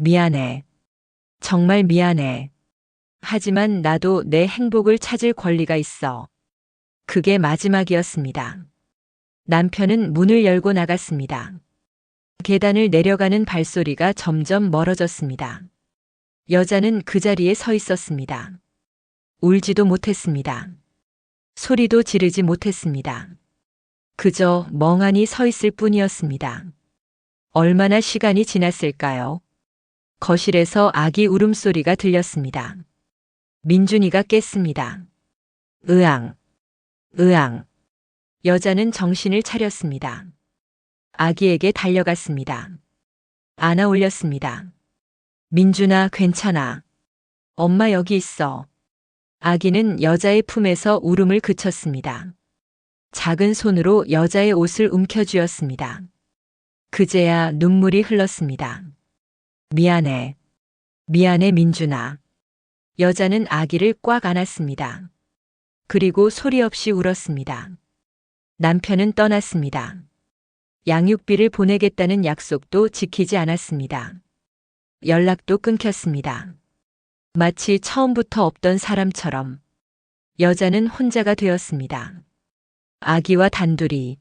미안해. 정말 미안해. 하지만 나도 내 행복을 찾을 권리가 있어. 그게 마지막이었습니다. 남편은 문을 열고 나갔습니다. 계단을 내려가는 발소리가 점점 멀어졌습니다. 여자는 그 자리에 서 있었습니다. 울지도 못했습니다. 소리도 지르지 못했습니다. 그저 멍하니 서 있을 뿐이었습니다. 얼마나 시간이 지났을까요? 거실에서 아기 울음소리가 들렸습니다. 민준이가 깼습니다. 으앙, 으앙. 여자는 정신을 차렸습니다. 아기에게 달려갔습니다. 안아 올렸습니다. 민준아, 괜찮아. 엄마 여기 있어. 아기는 여자의 품에서 울음을 그쳤습니다. 작은 손으로 여자의 옷을 움켜쥐었습니다. 그제야 눈물이 흘렀습니다. 미안해. 미안해, 민준아. 여자는 아기를 꽉 안았습니다. 그리고 소리 없이 울었습니다. 남편은 떠났습니다. 양육비를 보내겠다는 약속도 지키지 않았습니다. 연락도 끊겼습니다. 마치 처음부터 없던 사람처럼 여자는 혼자가 되었습니다. 아기와 단둘이.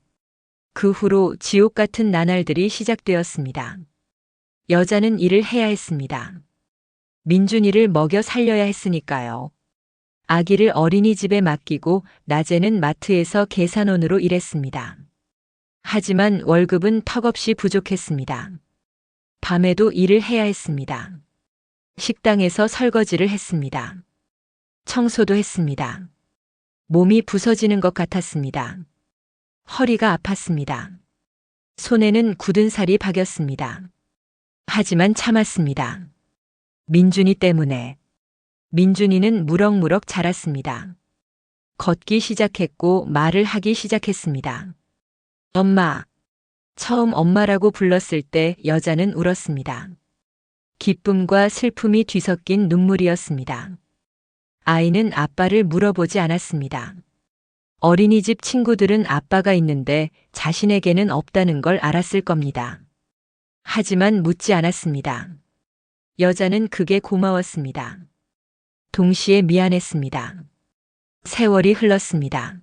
그 후로 지옥 같은 나날들이 시작되었습니다. 여자는 일을 해야 했습니다. 민준이를 먹여 살려야 했으니까요. 아기를 어린이집에 맡기고 낮에는 마트에서 계산원으로 일했습니다. 하지만 월급은 턱없이 부족했습니다. 밤에도 일을 해야 했습니다. 식당에서 설거지를 했습니다. 청소도 했습니다. 몸이 부서지는 것 같았습니다. 허리가 아팠습니다. 손에는 굳은 살이 박였습니다. 하지만 참았습니다. 민준이 때문에. 민준이는 무럭무럭 자랐습니다. 걷기 시작했고 말을 하기 시작했습니다. 엄마. 처음 엄마라고 불렀을 때 여자는 울었습니다. 기쁨과 슬픔이 뒤섞인 눈물이었습니다. 아이는 아빠를 물어보지 않았습니다. 어린이집 친구들은 아빠가 있는데 자신에게는 없다는 걸 알았을 겁니다. 하지만 묻지 않았습니다. 여자는 그게 고마웠습니다. 동시에 미안했습니다. 세월이 흘렀습니다.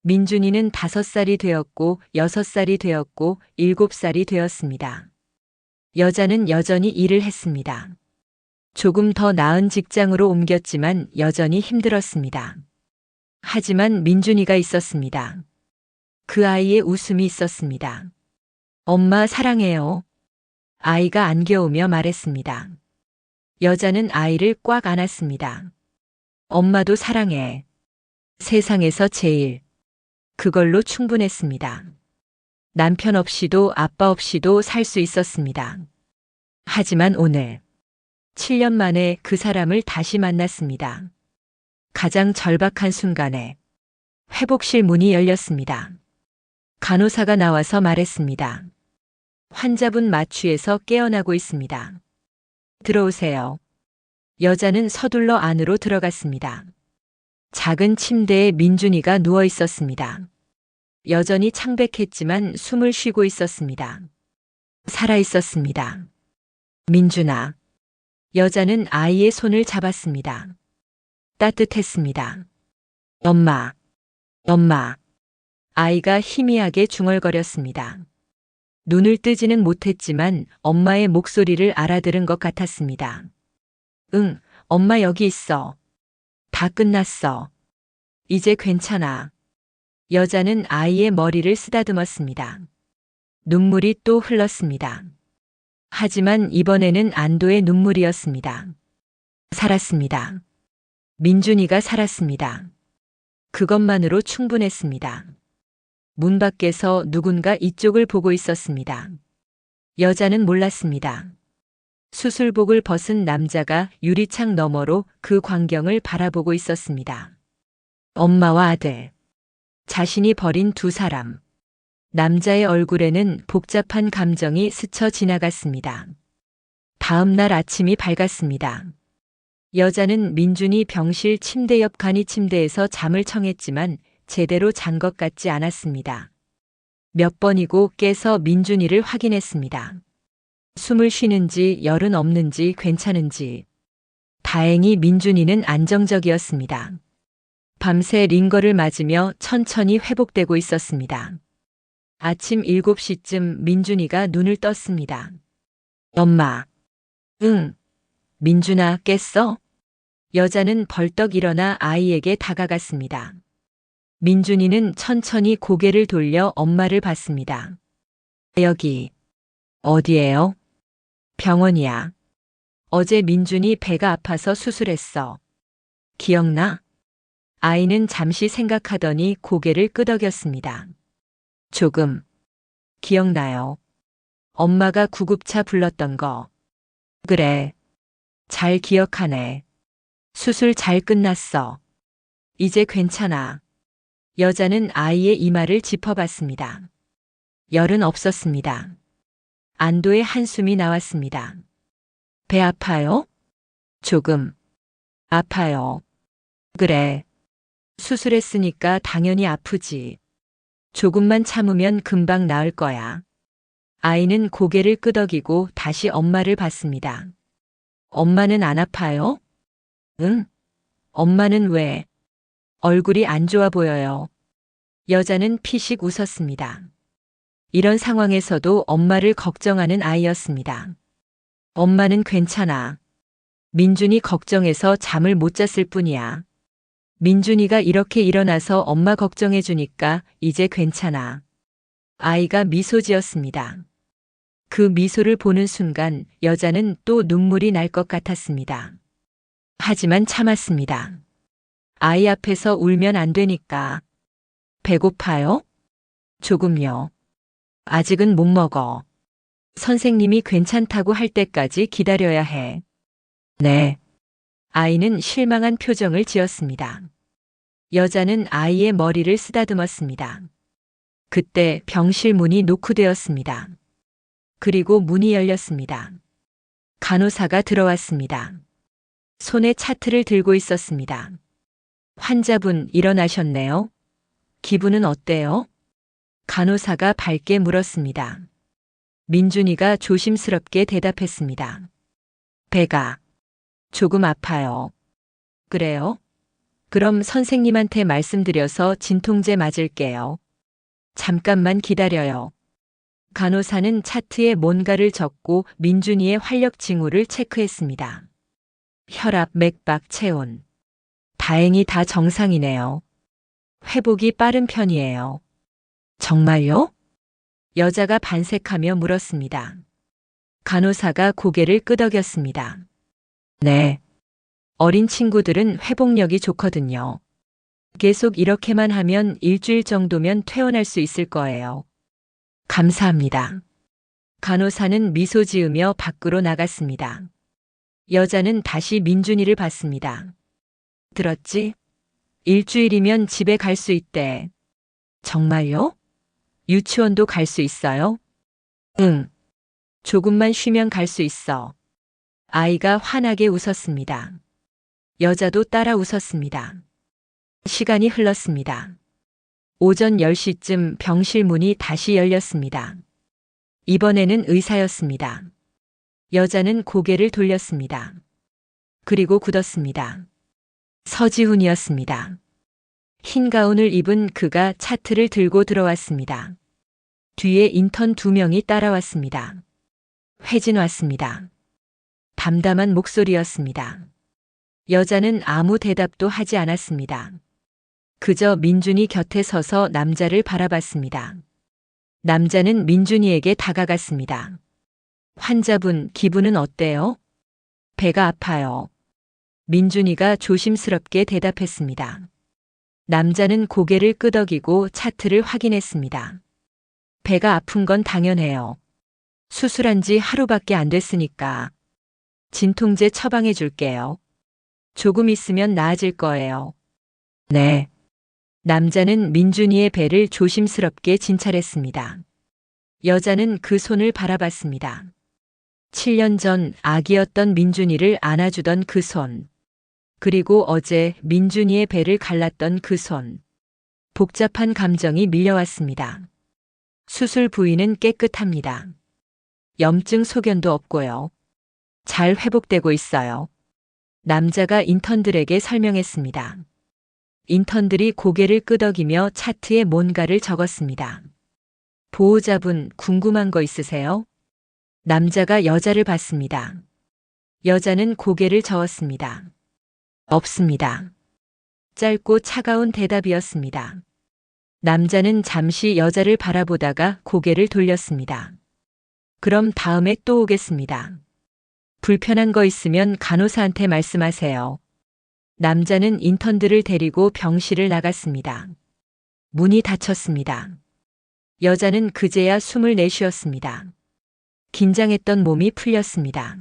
민준이는 5살이 되었고 6살이 되었고 7살이 되었습니다. 여자는 여전히 일을 했습니다. 조금 더 나은 직장으로 옮겼지만 여전히 힘들었습니다. 하지만 민준이가 있었습니다. 그 아이의 웃음이 있었습니다. 엄마 사랑해요. 아이가 안겨오며 말했습니다. 여자는 아이를 꽉 안았습니다. 엄마도 사랑해. 세상에서 제일. 그걸로 충분했습니다. 남편 없이도 아빠 없이도 살 수 있었습니다. 하지만 오늘 7년 만에 그 사람을 다시 만났습니다. 가장 절박한 순간에 회복실 문이 열렸습니다. 간호사가 나와서 말했습니다. 환자분 마취에서 깨어나고 있습니다. 들어오세요. 여자는 서둘러 안으로 들어갔습니다. 작은 침대에 민준이가 누워 있었습니다. 여전히 창백했지만 숨을 쉬고 있었습니다. 살아 있었습니다. 민준아. 여자는 아이의 손을 잡았습니다. 따뜻했습니다. 엄마. 엄마. 아이가 희미하게 중얼거렸습니다. 눈을 뜨지는 못했지만 엄마의 목소리를 알아들은 것 같았습니다. 응, 엄마 여기 있어. 다 끝났어. 이제 괜찮아. 여자는 아이의 머리를 쓰다듬었습니다. 눈물이 또 흘렀습니다. 하지만 이번에는 안도의 눈물이었습니다. 살았습니다. 민준이가 살았습니다. 그것만으로 충분했습니다. 문 밖에서 누군가 이쪽을 보고 있었습니다. 여자는 몰랐습니다. 수술복을 벗은 남자가 유리창 너머로 그 광경을 바라보고 있었습니다. 엄마와 아들. 자신이 버린 두 사람. 남자의 얼굴에는 복잡한 감정이 스쳐 지나갔습니다. 다음 날 아침이 밝았습니다. 여자는 민준이 병실 침대 옆 간이 침대에서 잠을 청했지만 제대로 잔 것 같지 않았습니다. 몇 번이고 깨서 민준이를 확인했습니다. 숨을 쉬는지 열은 없는지 괜찮은지. 다행히 민준이는 안정적이었습니다. 밤새 링거를 맞으며 천천히 회복되고 있었습니다. 아침 7시쯤 민준이가 눈을 떴습니다. 엄마. 응. 민준아, 깼어? 여자는 벌떡 일어나 아이에게 다가갔습니다. 민준이는 천천히 고개를 돌려 엄마를 봤습니다. 여기. 어디예요? 병원이야. 어제 민준이 배가 아파서 수술했어. 기억나? 아이는 잠시 생각하더니 고개를 끄덕였습니다. 조금. 기억나요. 엄마가 구급차 불렀던 거. 그래. 잘 기억하네. 수술 잘 끝났어. 이제 괜찮아. 여자는 아이의 이마를 짚어봤습니다. 열은 없었습니다. 안도의 한숨이 나왔습니다. 배 아파요? 조금. 아파요. 그래. 수술했으니까 당연히 아프지. 조금만 참으면 금방 나을 거야. 아이는 고개를 끄덕이고 다시 엄마를 봤습니다. 엄마는 안 아파요? 응? 엄마는 왜? 얼굴이 안 좋아 보여요. 여자는 피식 웃었습니다. 이런 상황에서도 엄마를 걱정하는 아이였습니다. 엄마는 괜찮아. 민준이 걱정해서 잠을 못 잤을 뿐이야. 민준이가 이렇게 일어나서 엄마 걱정해 주니까 이제 괜찮아. 아이가 미소 지었습니다. 그 미소를 보는 순간 여자는 또 눈물이 날 것 같았습니다. 하지만 참았습니다. 아이 앞에서 울면 안 되니까. 배고파요? 조금요. 아직은 못 먹어. 선생님이 괜찮다고 할 때까지 기다려야 해. 네. 아이는 실망한 표정을 지었습니다. 여자는 아이의 머리를 쓰다듬었습니다. 그때 병실 문이 노크되었습니다. 그리고 문이 열렸습니다. 간호사가 들어왔습니다. 손에 차트를 들고 있었습니다. 환자분 일어나셨네요. 기분은 어때요? 간호사가 밝게 물었습니다. 민준이가 조심스럽게 대답했습니다. 배가 조금 아파요. 그래요? 그럼 선생님한테 말씀드려서 진통제 맞을게요. 잠깐만 기다려요. 간호사는 차트에 뭔가를 적고 민준이의 활력 징후를 체크했습니다. 혈압, 맥박, 체온. 다행히 다 정상이네요. 회복이 빠른 편이에요. 정말요? 여자가 반색하며 물었습니다. 간호사가 고개를 끄덕였습니다. 네. 어린 친구들은 회복력이 좋거든요. 계속 이렇게만 하면 일주일 정도면 퇴원할 수 있을 거예요. 감사합니다. 간호사는 미소 지으며 밖으로 나갔습니다. 여자는 다시 민준이를 봤습니다. 들었지? 일주일이면 집에 갈 수 있대. 정말요? 유치원도 갈 수 있어요? 응. 조금만 쉬면 갈 수 있어. 아이가 환하게 웃었습니다. 여자도 따라 웃었습니다. 시간이 흘렀습니다. 오전 10시쯤 병실 문이 다시 열렸습니다. 이번에는 의사였습니다. 여자는 고개를 돌렸습니다. 그리고 굳었습니다. 서지훈이었습니다. 흰 가운을 입은 그가 차트를 들고 들어왔습니다. 뒤에 인턴 2명이 따라왔습니다. 회진 왔습니다. 담담한 목소리였습니다. 여자는 아무 대답도 하지 않았습니다. 그저 민준이 곁에 서서 남자를 바라봤습니다. 남자는 민준이에게 다가갔습니다. 환자분, 기분은 어때요? 배가 아파요. 민준이가 조심스럽게 대답했습니다. 남자는 고개를 끄덕이고 차트를 확인했습니다. 배가 아픈 건 당연해요. 수술한 지 하루밖에 안 됐으니까. 진통제 처방해 줄게요. 조금 있으면 나아질 거예요. 네. 남자는 민준이의 배를 조심스럽게 진찰했습니다. 여자는 그 손을 바라봤습니다. 7년 전 아기였던 민준이를 안아주던 그 손. 그리고 어제 민준이의 배를 갈랐던 그 손. 복잡한 감정이 밀려왔습니다. 수술 부위는 깨끗합니다. 염증 소견도 없고요. 잘 회복되고 있어요. 남자가 인턴들에게 설명했습니다. 인턴들이 고개를 끄덕이며 차트에 뭔가를 적었습니다. 보호자분, 궁금한 거 있으세요? 남자가 여자를 봤습니다. 여자는 고개를 저었습니다. 없습니다. 짧고 차가운 대답이었습니다. 남자는 잠시 여자를 바라보다가 고개를 돌렸습니다. 그럼 다음에 또 오겠습니다. 불편한 거 있으면 간호사한테 말씀하세요. 남자는 인턴들을 데리고 병실을 나갔습니다. 문이 닫혔습니다. 여자는 그제야 숨을 내쉬었습니다. 긴장했던 몸이 풀렸습니다.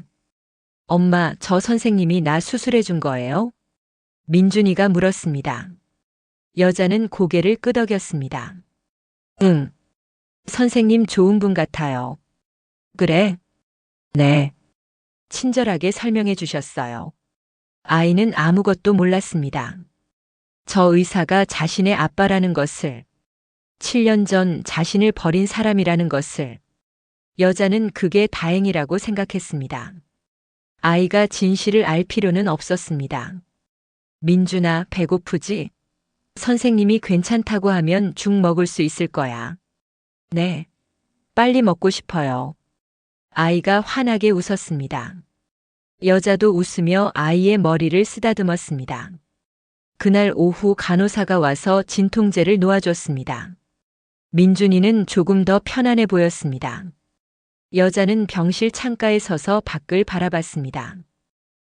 엄마, 저 선생님이 나 수술해 준 거예요? 민준이가 물었습니다. 여자는 고개를 끄덕였습니다. 응. 선생님 좋은 분 같아요. 그래? 네. 친절하게 설명해 주셨어요. 아이는 아무것도 몰랐습니다. 저 의사가 자신의 아빠라는 것을, 7년 전 자신을 버린 사람이라는 것을, 여자는 그게 다행이라고 생각했습니다. 아이가 진실을 알 필요는 없었습니다. 민준아, 배고프지? 선생님이 괜찮다고 하면 죽 먹을 수 있을 거야. 네. 빨리 먹고 싶어요. 아이가 환하게 웃었습니다. 여자도 웃으며 아이의 머리를 쓰다듬었습니다. 그날 오후 간호사가 와서 진통제를 놓아줬습니다. 민준이는 조금 더 편안해 보였습니다. 여자는 병실 창가에 서서 밖을 바라봤습니다.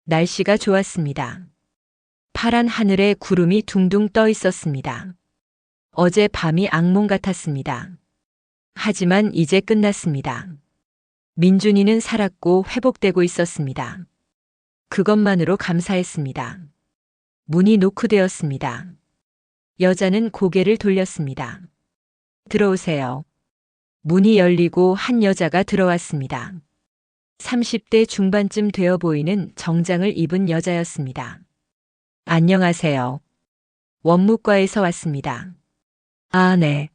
날씨가 좋았습니다. 파란 하늘에 구름이 둥둥 떠 있었습니다. 어제 밤이 악몽 같았습니다. 하지만 이제 끝났습니다. 민준이는 살았고 회복되고 있었습니다. 그것만으로 감사했습니다. 문이 노크되었습니다. 여자는 고개를 돌렸습니다. 들어오세요. 문이 열리고 한 여자가 들어왔습니다. 30대 중반쯤 되어 보이는 정장을 입은 여자였습니다. 안녕하세요. 원무과에서 왔습니다. 아, 네.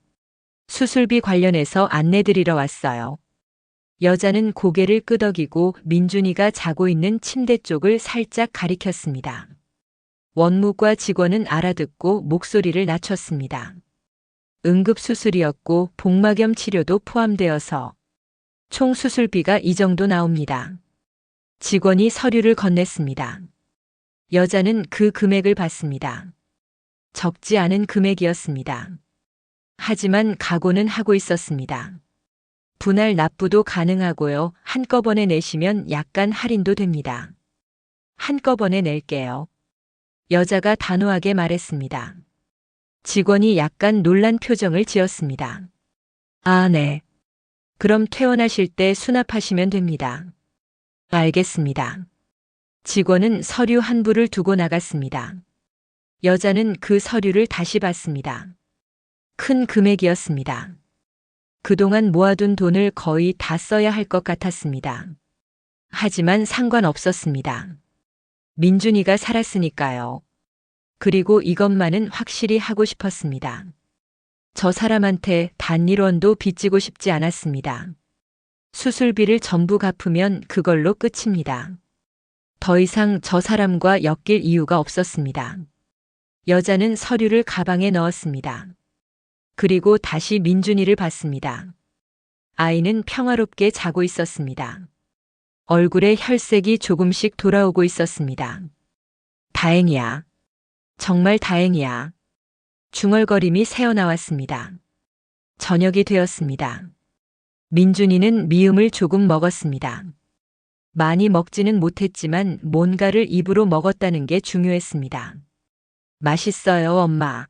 수술비 관련해서 안내드리러 왔어요. 여자는 고개를 끄덕이고 민준이가 자고 있는 침대 쪽을 살짝 가리켰습니다. 원무과 직원은 알아듣고 목소리를 낮췄습니다. 응급수술이었고 복막염 치료도 포함되어서 총 수술비가 이 정도 나옵니다. 직원이 서류를 건넸습니다. 여자는 그 금액을 받습니다. 적지 않은 금액이었습니다. 하지만 각오는 하고 있었습니다. 분할 납부도 가능하고요. 한꺼번에 내시면 약간 할인도 됩니다. 한꺼번에 낼게요. 여자가 단호하게 말했습니다. 직원이 약간 놀란 표정을 지었습니다. 아, 네. 그럼 퇴원하실 때 수납하시면 됩니다. 알겠습니다. 직원은 서류 한 부를 두고 나갔습니다. 여자는 그 서류를 다시 봤습니다. 큰 금액이었습니다. 그동안 모아둔 돈을 거의 다 써야 할 것 같았습니다. 하지만 상관없었습니다. 민준이가 살았으니까요. 그리고 이것만은 확실히 하고 싶었습니다. 저 사람한테 단 1원도 빚지고 싶지 않았습니다. 수술비를 전부 갚으면 그걸로 끝입니다. 더 이상 저 사람과 엮일 이유가 없었습니다. 여자는 서류를 가방에 넣었습니다. 그리고 다시 민준이를 봤습니다. 아이는 평화롭게 자고 있었습니다. 얼굴에 혈색이 조금씩 돌아오고 있었습니다. 다행이야. 정말 다행이야. 중얼거림이 새어나왔습니다. 저녁이 되었습니다. 민준이는 미음을 조금 먹었습니다. 많이 먹지는 못했지만 뭔가를 입으로 먹었다는 게 중요했습니다. 맛있어요, 엄마.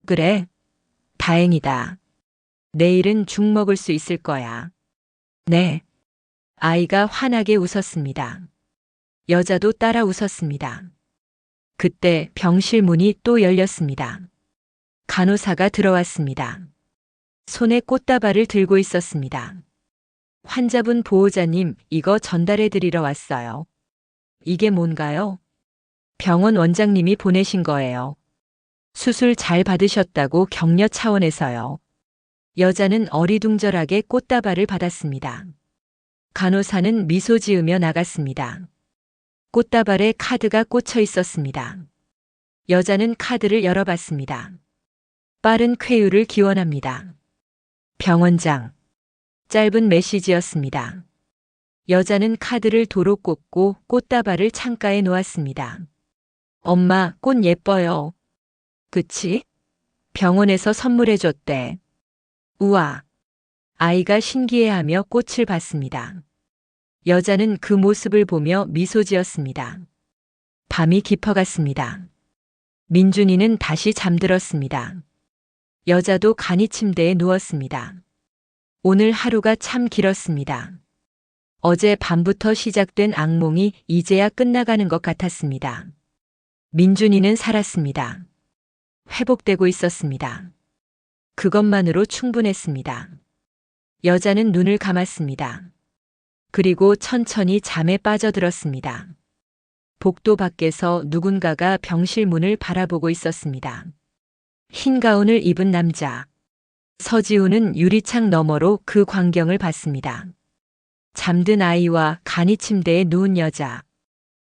그래? 다행이다. 내일은 죽 먹을 수 있을 거야. 네. 아이가 환하게 웃었습니다. 여자도 따라 웃었습니다. 그때 병실 문이 또 열렸습니다. 간호사가 들어왔습니다. 손에 꽃다발을 들고 있었습니다. 환자분 보호자님, 이거 전달해 드리러 왔어요. 이게 뭔가요? 병원 원장님이 보내신 거예요. 수술 잘 받으셨다고 격려 차원에서요. 여자는 어리둥절하게 꽃다발을 받았습니다. 간호사는 미소 지으며 나갔습니다. 꽃다발에 카드가 꽂혀 있었습니다. 여자는 카드를 열어봤습니다. 빠른 쾌유를 기원합니다. 병원장. 짧은 메시지였습니다. 여자는 카드를 도로 꽂고 꽃다발을 창가에 놓았습니다. 엄마, 꽃 예뻐요. 그치? 병원에서 선물해줬대. 우와. 아이가 신기해하며 꽃을 봤습니다. 여자는 그 모습을 보며 미소 지었습니다. 밤이 깊어갔습니다. 민준이는 다시 잠들었습니다. 여자도 간이 침대에 누웠습니다. 오늘 하루가 참 길었습니다. 어제 밤부터 시작된 악몽이 이제야 끝나가는 것 같았습니다. 민준이는 살았습니다. 회복되고 있었습니다. 그것만으로 충분했습니다. 여자는 눈을 감았습니다. 그리고 천천히 잠에 빠져들었습니다. 복도 밖에서 누군가가 병실 문을 바라보고 있었습니다. 흰 가운을 입은 남자. 서지우는 유리창 너머로 그 광경을 봤습니다. 잠든 아이와 간이 침대에 누운 여자.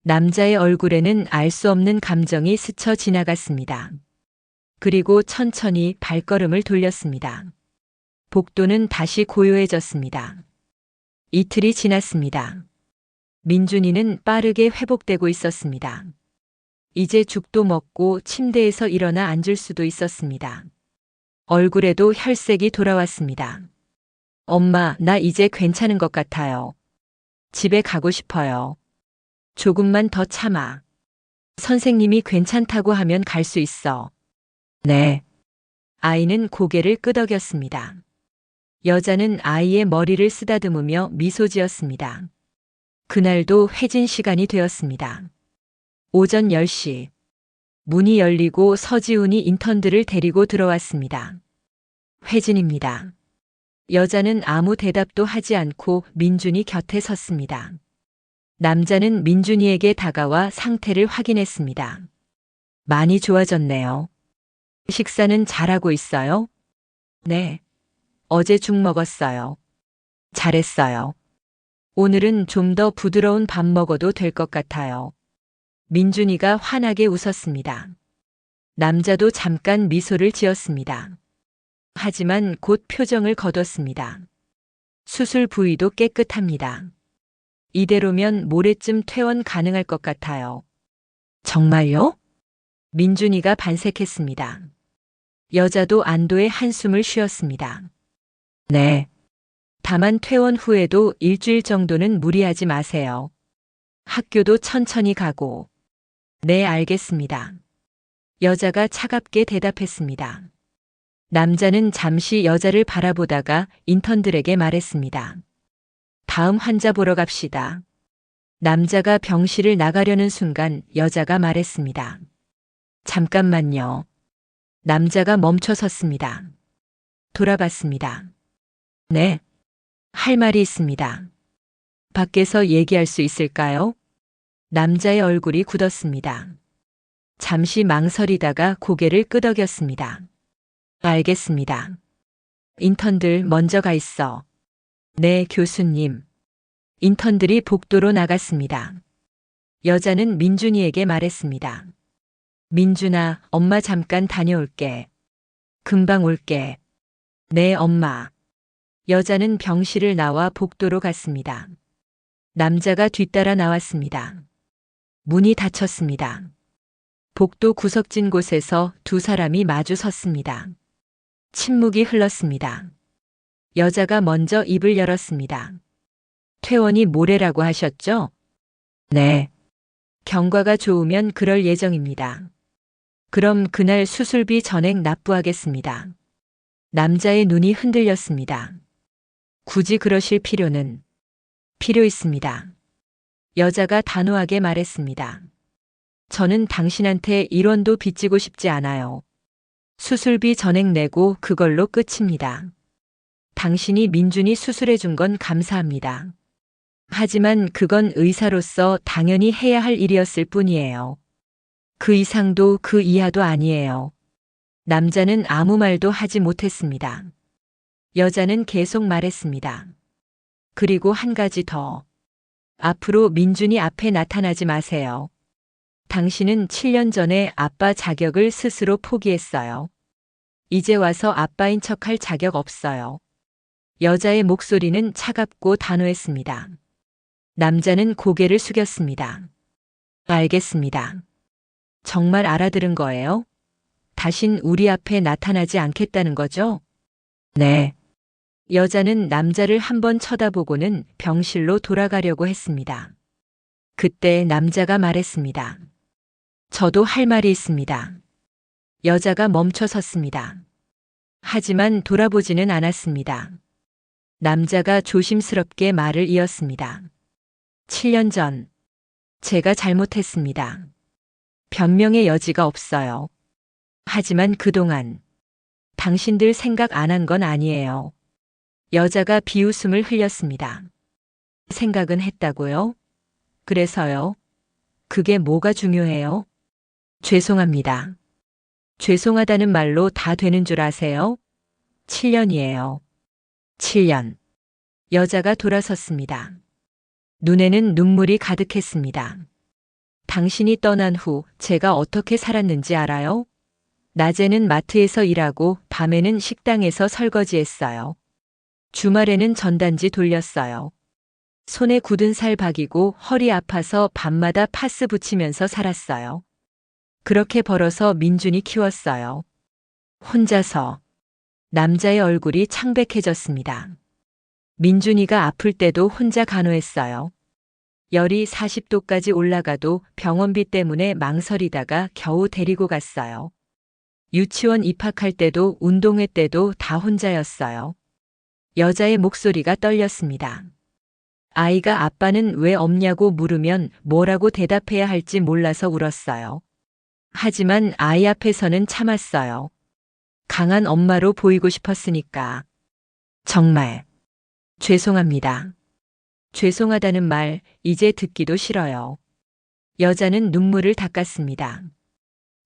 남자의 얼굴에는 알 수 없는 감정이 스쳐 지나갔습니다. 그리고 천천히 발걸음을 돌렸습니다. 복도는 다시 고요해졌습니다. 이틀이 지났습니다. 민준이는 빠르게 회복되고 있었습니다. 이제 죽도 먹고 침대에서 일어나 앉을 수도 있었습니다. 얼굴에도 혈색이 돌아왔습니다. 엄마, 나 이제 괜찮은 것 같아요. 집에 가고 싶어요. 조금만 더 참아. 선생님이 괜찮다고 하면 갈 수 있어. 네. 아이는 고개를 끄덕였습니다. 여자는 아이의 머리를 쓰다듬으며 미소 지었습니다. 그날도 회진 시간이 되었습니다. 오전 10시. 문이 열리고 서지훈이 인턴들을 데리고 들어왔습니다. 회진입니다. 여자는 아무 대답도 하지 않고 민준이 곁에 섰습니다. 남자는 민준이에게 다가와 상태를 확인했습니다. 많이 좋아졌네요. 식사는 잘하고 있어요? 네. 어제 죽 먹었어요. 잘했어요. 오늘은 좀 더 부드러운 밥 먹어도 될 것 같아요. 민준이가 환하게 웃었습니다. 남자도 잠깐 미소를 지었습니다. 하지만 곧 표정을 거뒀습니다. 수술 부위도 깨끗합니다. 이대로면 모레쯤 퇴원 가능할 것 같아요. 정말요? 민준이가 반색했습니다. 여자도 안도의 한숨을 쉬었습니다. 네. 다만 퇴원 후에도 일주일 정도는 무리하지 마세요. 학교도 천천히 가고. 네, 알겠습니다. 여자가 차갑게 대답했습니다. 남자는 잠시 여자를 바라보다가 인턴들에게 말했습니다. 다음 환자 보러 갑시다. 남자가 병실을 나가려는 순간 여자가 말했습니다. 잠깐만요. 남자가 멈춰 섰습니다. 돌아봤습니다. 네. 할 말이 있습니다. 밖에서 얘기할 수 있을까요? 남자의 얼굴이 굳었습니다. 잠시 망설이다가 고개를 끄덕였습니다. 알겠습니다. 인턴들 먼저 가 있어. 네, 교수님. 인턴들이 복도로 나갔습니다. 여자는 민준이에게 말했습니다. 민준아, 엄마 잠깐 다녀올게. 금방 올게. 네, 엄마. 여자는 병실을 나와 복도로 갔습니다. 남자가 뒤따라 나왔습니다. 문이 닫혔습니다. 복도 구석진 곳에서 두 사람이 마주 섰습니다. 침묵이 흘렀습니다. 여자가 먼저 입을 열었습니다. 퇴원이 모레라고 하셨죠? 네. 경과가 좋으면 그럴 예정입니다. 그럼 그날 수술비 전액 납부하겠습니다. 남자의 눈이 흔들렸습니다. 굳이 그러실 필요는 필요 있습니다. 여자가 단호하게 말했습니다. 저는 당신한테 1원도 빚지고 싶지 않아요. 수술비 전액 내고 그걸로 끝입니다. 당신이 민준이 수술해 준 건 감사합니다. 하지만 그건 의사로서 당연히 해야 할 일이었을 뿐이에요. 그 이상도 그 이하도 아니에요. 남자는 아무 말도 하지 못했습니다. 여자는 계속 말했습니다. 그리고 한 가지 더. 앞으로 민준이 앞에 나타나지 마세요. 당신은 7년 전에 아빠 자격을 스스로 포기했어요. 이제 와서 아빠인 척할 자격 없어요. 여자의 목소리는 차갑고 단호했습니다. 남자는 고개를 숙였습니다. 알겠습니다. 정말 알아들은 거예요? 다신 우리 앞에 나타나지 않겠다는 거죠? 네. 여자는 남자를 한번 쳐다보고는 병실로 돌아가려고 했습니다. 그때 남자가 말했습니다. 저도 할 말이 있습니다. 여자가 멈춰 섰습니다. 하지만 돌아보지는 않았습니다. 남자가 조심스럽게 말을 이었습니다. 7년 전, 제가 잘못했습니다. 변명의 여지가 없어요. 하지만 그동안 당신들 생각 안 한 건 아니에요. 여자가 비웃음을 흘렸습니다. 생각은 했다고요? 그래서요? 그게 뭐가 중요해요? 죄송합니다. 죄송하다는 말로 다 되는 줄 아세요? 7년이에요. 7년. 여자가 돌아섰습니다. 눈에는 눈물이 가득했습니다. 당신이 떠난 후 제가 어떻게 살았는지 알아요? 낮에는 마트에서 일하고 밤에는 식당에서 설거지했어요. 주말에는 전단지 돌렸어요. 손에 굳은 살 박이고 허리 아파서 밤마다 파스 붙이면서 살았어요. 그렇게 벌어서 민준이 키웠어요. 혼자서. 남자의 얼굴이 창백해졌습니다. 민준이가 아플 때도 혼자 간호했어요. 열이 40도까지 올라가도 병원비 때문에 망설이다가 겨우 데리고 갔어요. 유치원 입학할 때도 운동회 때도 다 혼자였어요. 여자의 목소리가 떨렸습니다. 아이가 아빠는 왜 없냐고 물으면 뭐라고 대답해야 할지 몰라서 울었어요. 하지만 아이 앞에서는 참았어요. 강한 엄마로 보이고 싶었으니까. 정말 죄송합니다. 죄송하다는 말 이제 듣기도 싫어요. 여자는 눈물을 닦았습니다.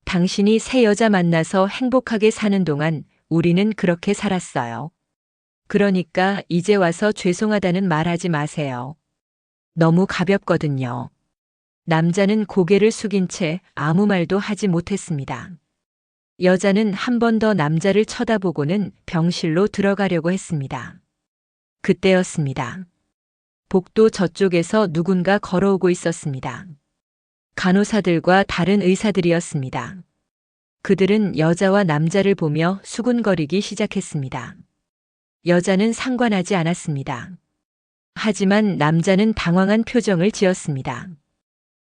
당신이 새 여자 만나서 행복하게 사는 동안 우리는 그렇게 살았어요. 그러니까 이제 와서 죄송하다는 말 하지 마세요. 너무 가볍거든요. 남자는 고개를 숙인 채 아무 말도 하지 못했습니다. 여자는 한 번 더 남자를 쳐다보고는 병실로 들어가려고 했습니다. 그때였습니다. 복도 저쪽에서 누군가 걸어오고 있었습니다. 간호사들과 다른 의사들이었습니다. 그들은 여자와 남자를 보며 수군거리기 시작했습니다. 여자는 상관하지 않았습니다. 하지만 남자는 당황한 표정을 지었습니다.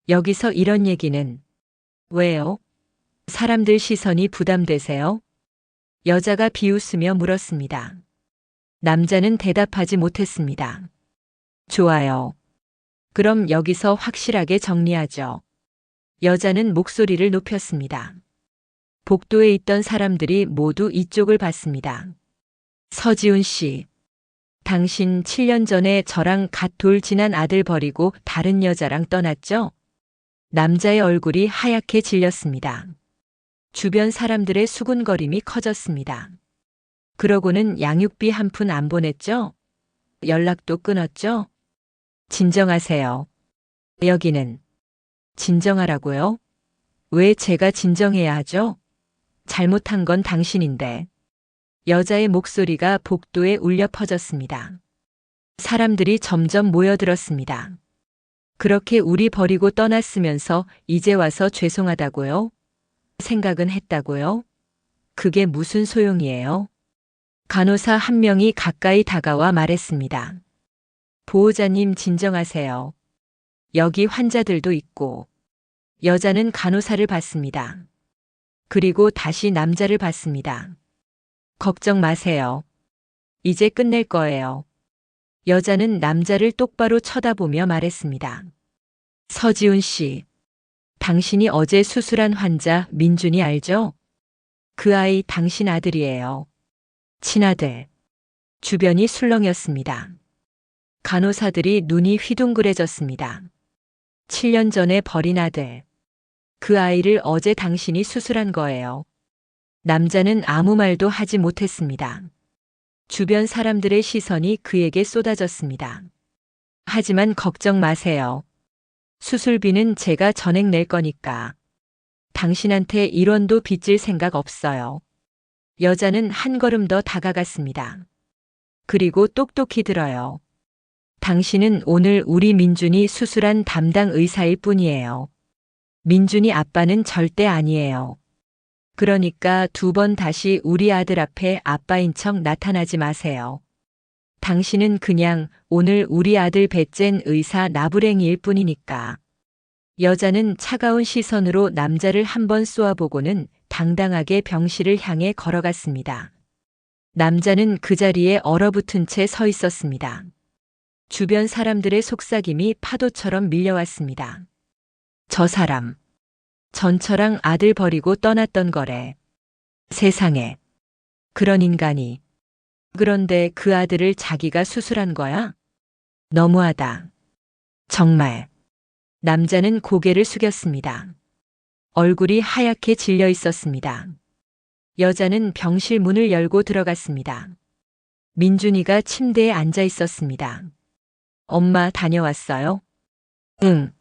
여기서 이런 얘기는 왜요? 사람들 시선이 부담되세요? 여자가 비웃으며 물었습니다. 남자는 대답하지 못했습니다. 좋아요. 그럼 여기서 확실하게 정리하죠. 여자는 목소리를 높였습니다. 복도에 있던 사람들이 모두 이쪽을 봤습니다. 서지훈 씨, 당신 7년 전에 저랑 갓 돌 지난 아들 버리고 다른 여자랑 떠났죠? 남자의 얼굴이 하얗게 질렸습니다. 주변 사람들의 수군거림이 커졌습니다. 그러고는 양육비 한 푼 안 보냈죠? 연락도 끊었죠? 진정하세요. 여기는 진정하라고요? 왜 제가 진정해야 하죠? 잘못한 건 당신인데. 여자의 목소리가 복도에 울려 퍼졌습니다. 사람들이 점점 모여들었습니다. 그렇게 우리 버리고 떠났으면서 이제 와서 죄송하다고요? 생각은 했다고요? 그게 무슨 소용이에요? 간호사 한 명이 가까이 다가와 말했습니다. 보호자님 진정하세요. 여기 환자들도 있고. 여자는 간호사를 봤습니다. 그리고 다시 남자를 봤습니다. 걱정 마세요. 이제 끝낼 거예요. 여자는 남자를 똑바로 쳐다보며 말했습니다. 서지훈 씨, 당신이 어제 수술한 환자 민준이 알죠? 그 아이 당신 아들이에요. 친아들. 주변이 술렁였습니다. 간호사들이 눈이 휘둥그레졌습니다. 7년 전에 버린 아들. 그 아이를 어제 당신이 수술한 거예요. 남자는 아무 말도 하지 못했습니다. 주변 사람들의 시선이 그에게 쏟아졌습니다. 하지만 걱정 마세요. 수술비는 제가 전액 낼 거니까. 당신한테 1원도 빚질 생각 없어요. 여자는 한 걸음 더 다가갔습니다. 그리고 똑똑히 들어요. 당신은 오늘 우리 민준이 수술한 담당 의사일 뿐이에요. 민준이 아빠는 절대 아니에요. 그러니까 2번 다시 우리 아들 앞에 아빠인 척 나타나지 마세요. 당신은 그냥 오늘 우리 아들 배쨘 의사 나부랭이일 뿐이니까. 여자는 차가운 시선으로 남자를 한번 쏘아보고는 당당하게 병실을 향해 걸어갔습니다. 남자는 그 자리에 얼어붙은 채 서 있었습니다. 주변 사람들의 속삭임이 파도처럼 밀려왔습니다. 저 사람. 전처랑 아들 버리고 떠났던 거래. 세상에. 그런 인간이. 그런데 그 아들을 자기가 수술한 거야? 너무하다. 정말. 남자는 고개를 숙였습니다. 얼굴이 하얗게 질려 있었습니다. 여자는 병실 문을 열고 들어갔습니다. 민준이가 침대에 앉아 있었습니다. 엄마 다녀왔어요? 응.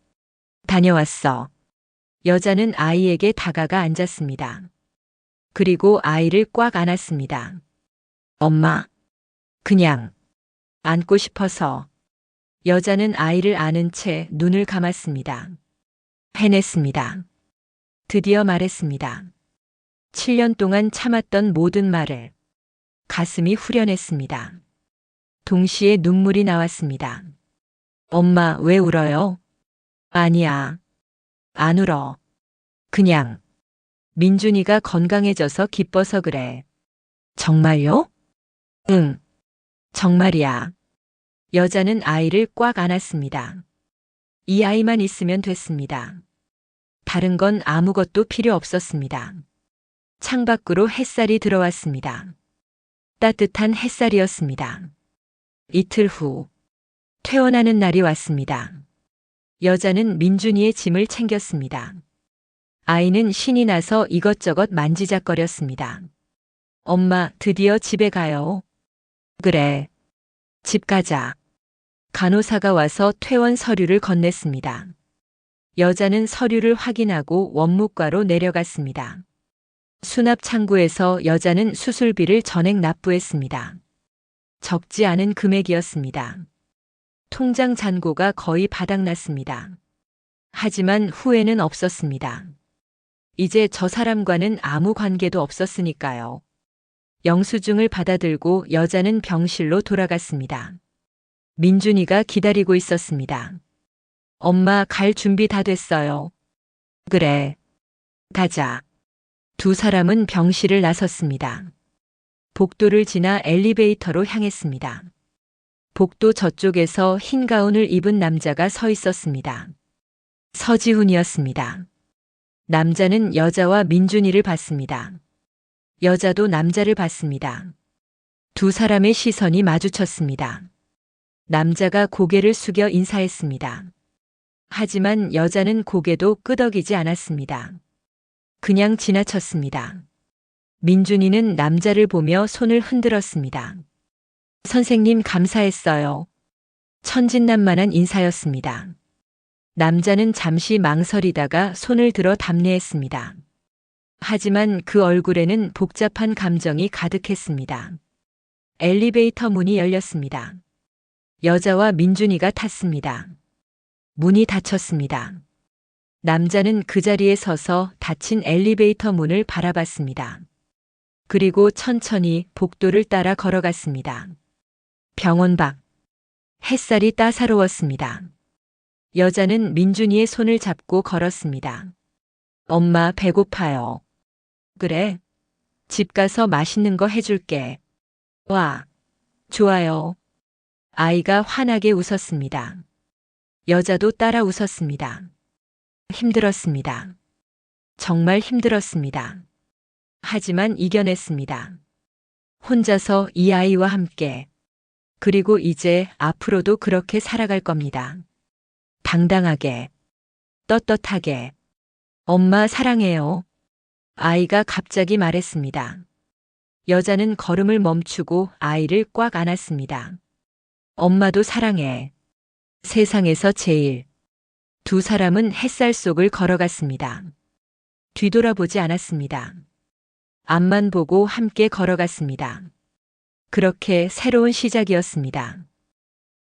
다녀왔어. 여자는 아이에게 다가가 앉았습니다. 그리고 아이를 꽉 안았습니다. 엄마. 그냥. 안고 싶어서. 여자는 아이를 안은 채 눈을 감았습니다. 해냈습니다. 드디어 말했습니다. 7년 동안 참았던 모든 말을. 가슴이 후련했습니다. 동시에 눈물이 나왔습니다. 엄마 왜 울어요? 아니야. 안 울어. 그냥. 민준이가 건강해져서 기뻐서 그래. 정말요? 응. 정말이야. 여자는 아이를 꽉 안았습니다. 이 아이만 있으면 됐습니다. 다른 건 아무것도 필요 없었습니다. 창밖으로 햇살이 들어왔습니다. 따뜻한 햇살이었습니다. 이틀 후. 퇴원하는 날이 왔습니다. 여자는 민준이의 짐을 챙겼습니다. 아이는 신이 나서 이것저것 만지작거렸습니다. 엄마, 드디어 집에 가요. 그래. 집 가자. 간호사가 와서 퇴원 서류를 건넸습니다. 여자는 서류를 확인하고 원무과로 내려갔습니다. 수납 창구에서 여자는 수술비를 전액 납부했습니다. 적지 않은 금액이었습니다. 통장 잔고가 거의 바닥났습니다. 하지만 후회는 없었습니다. 이제 저 사람과는 아무 관계도 없었으니까요. 영수증을 받아들고 여자는 병실로 돌아갔습니다. 민준이가 기다리고 있었습니다. 엄마, 갈 준비 다 됐어요. 그래. 가자. 두 사람은 병실을 나섰습니다. 복도를 지나 엘리베이터로 향했습니다. 복도 저쪽에서 흰 가운을 입은 남자가 서 있었습니다. 서지훈이었습니다. 남자는 여자와 민준이를 봤습니다. 여자도 남자를 봤습니다. 두 사람의 시선이 마주쳤습니다. 남자가 고개를 숙여 인사했습니다. 하지만 여자는 고개도 끄덕이지 않았습니다. 그냥 지나쳤습니다. 민준이는 남자를 보며 손을 흔들었습니다. 선생님, 감사했어요. 천진난만한 인사였습니다. 남자는 잠시 망설이다가 손을 들어 답례했습니다. 하지만 그 얼굴에는 복잡한 감정이 가득했습니다. 엘리베이터 문이 열렸습니다. 여자와 민준이가 탔습니다. 문이 닫혔습니다. 남자는 그 자리에 서서 닫힌 엘리베이터 문을 바라봤습니다. 그리고 천천히 복도를 따라 걸어갔습니다. 병원 밖. 햇살이 따사로웠습니다. 여자는 민준이의 손을 잡고 걸었습니다. 엄마, 배고파요. 그래. 집 가서 맛있는 거 해줄게. 와. 좋아요. 아이가 환하게 웃었습니다. 여자도 따라 웃었습니다. 힘들었습니다. 정말 힘들었습니다. 하지만 이겨냈습니다. 혼자서 이 아이와 함께. 그리고 이제 앞으로도 그렇게 살아갈 겁니다. 당당하게. 떳떳하게. 엄마, 사랑해요. 아이가 갑자기 말했습니다. 여자는 걸음을 멈추고 아이를 꽉 안았습니다. 엄마도 사랑해. 세상에서 제일. 두 사람은 햇살 속을 걸어갔습니다. 뒤돌아보지 않았습니다. 앞만 보고 함께 걸어갔습니다. 그렇게 새로운 시작이었습니다.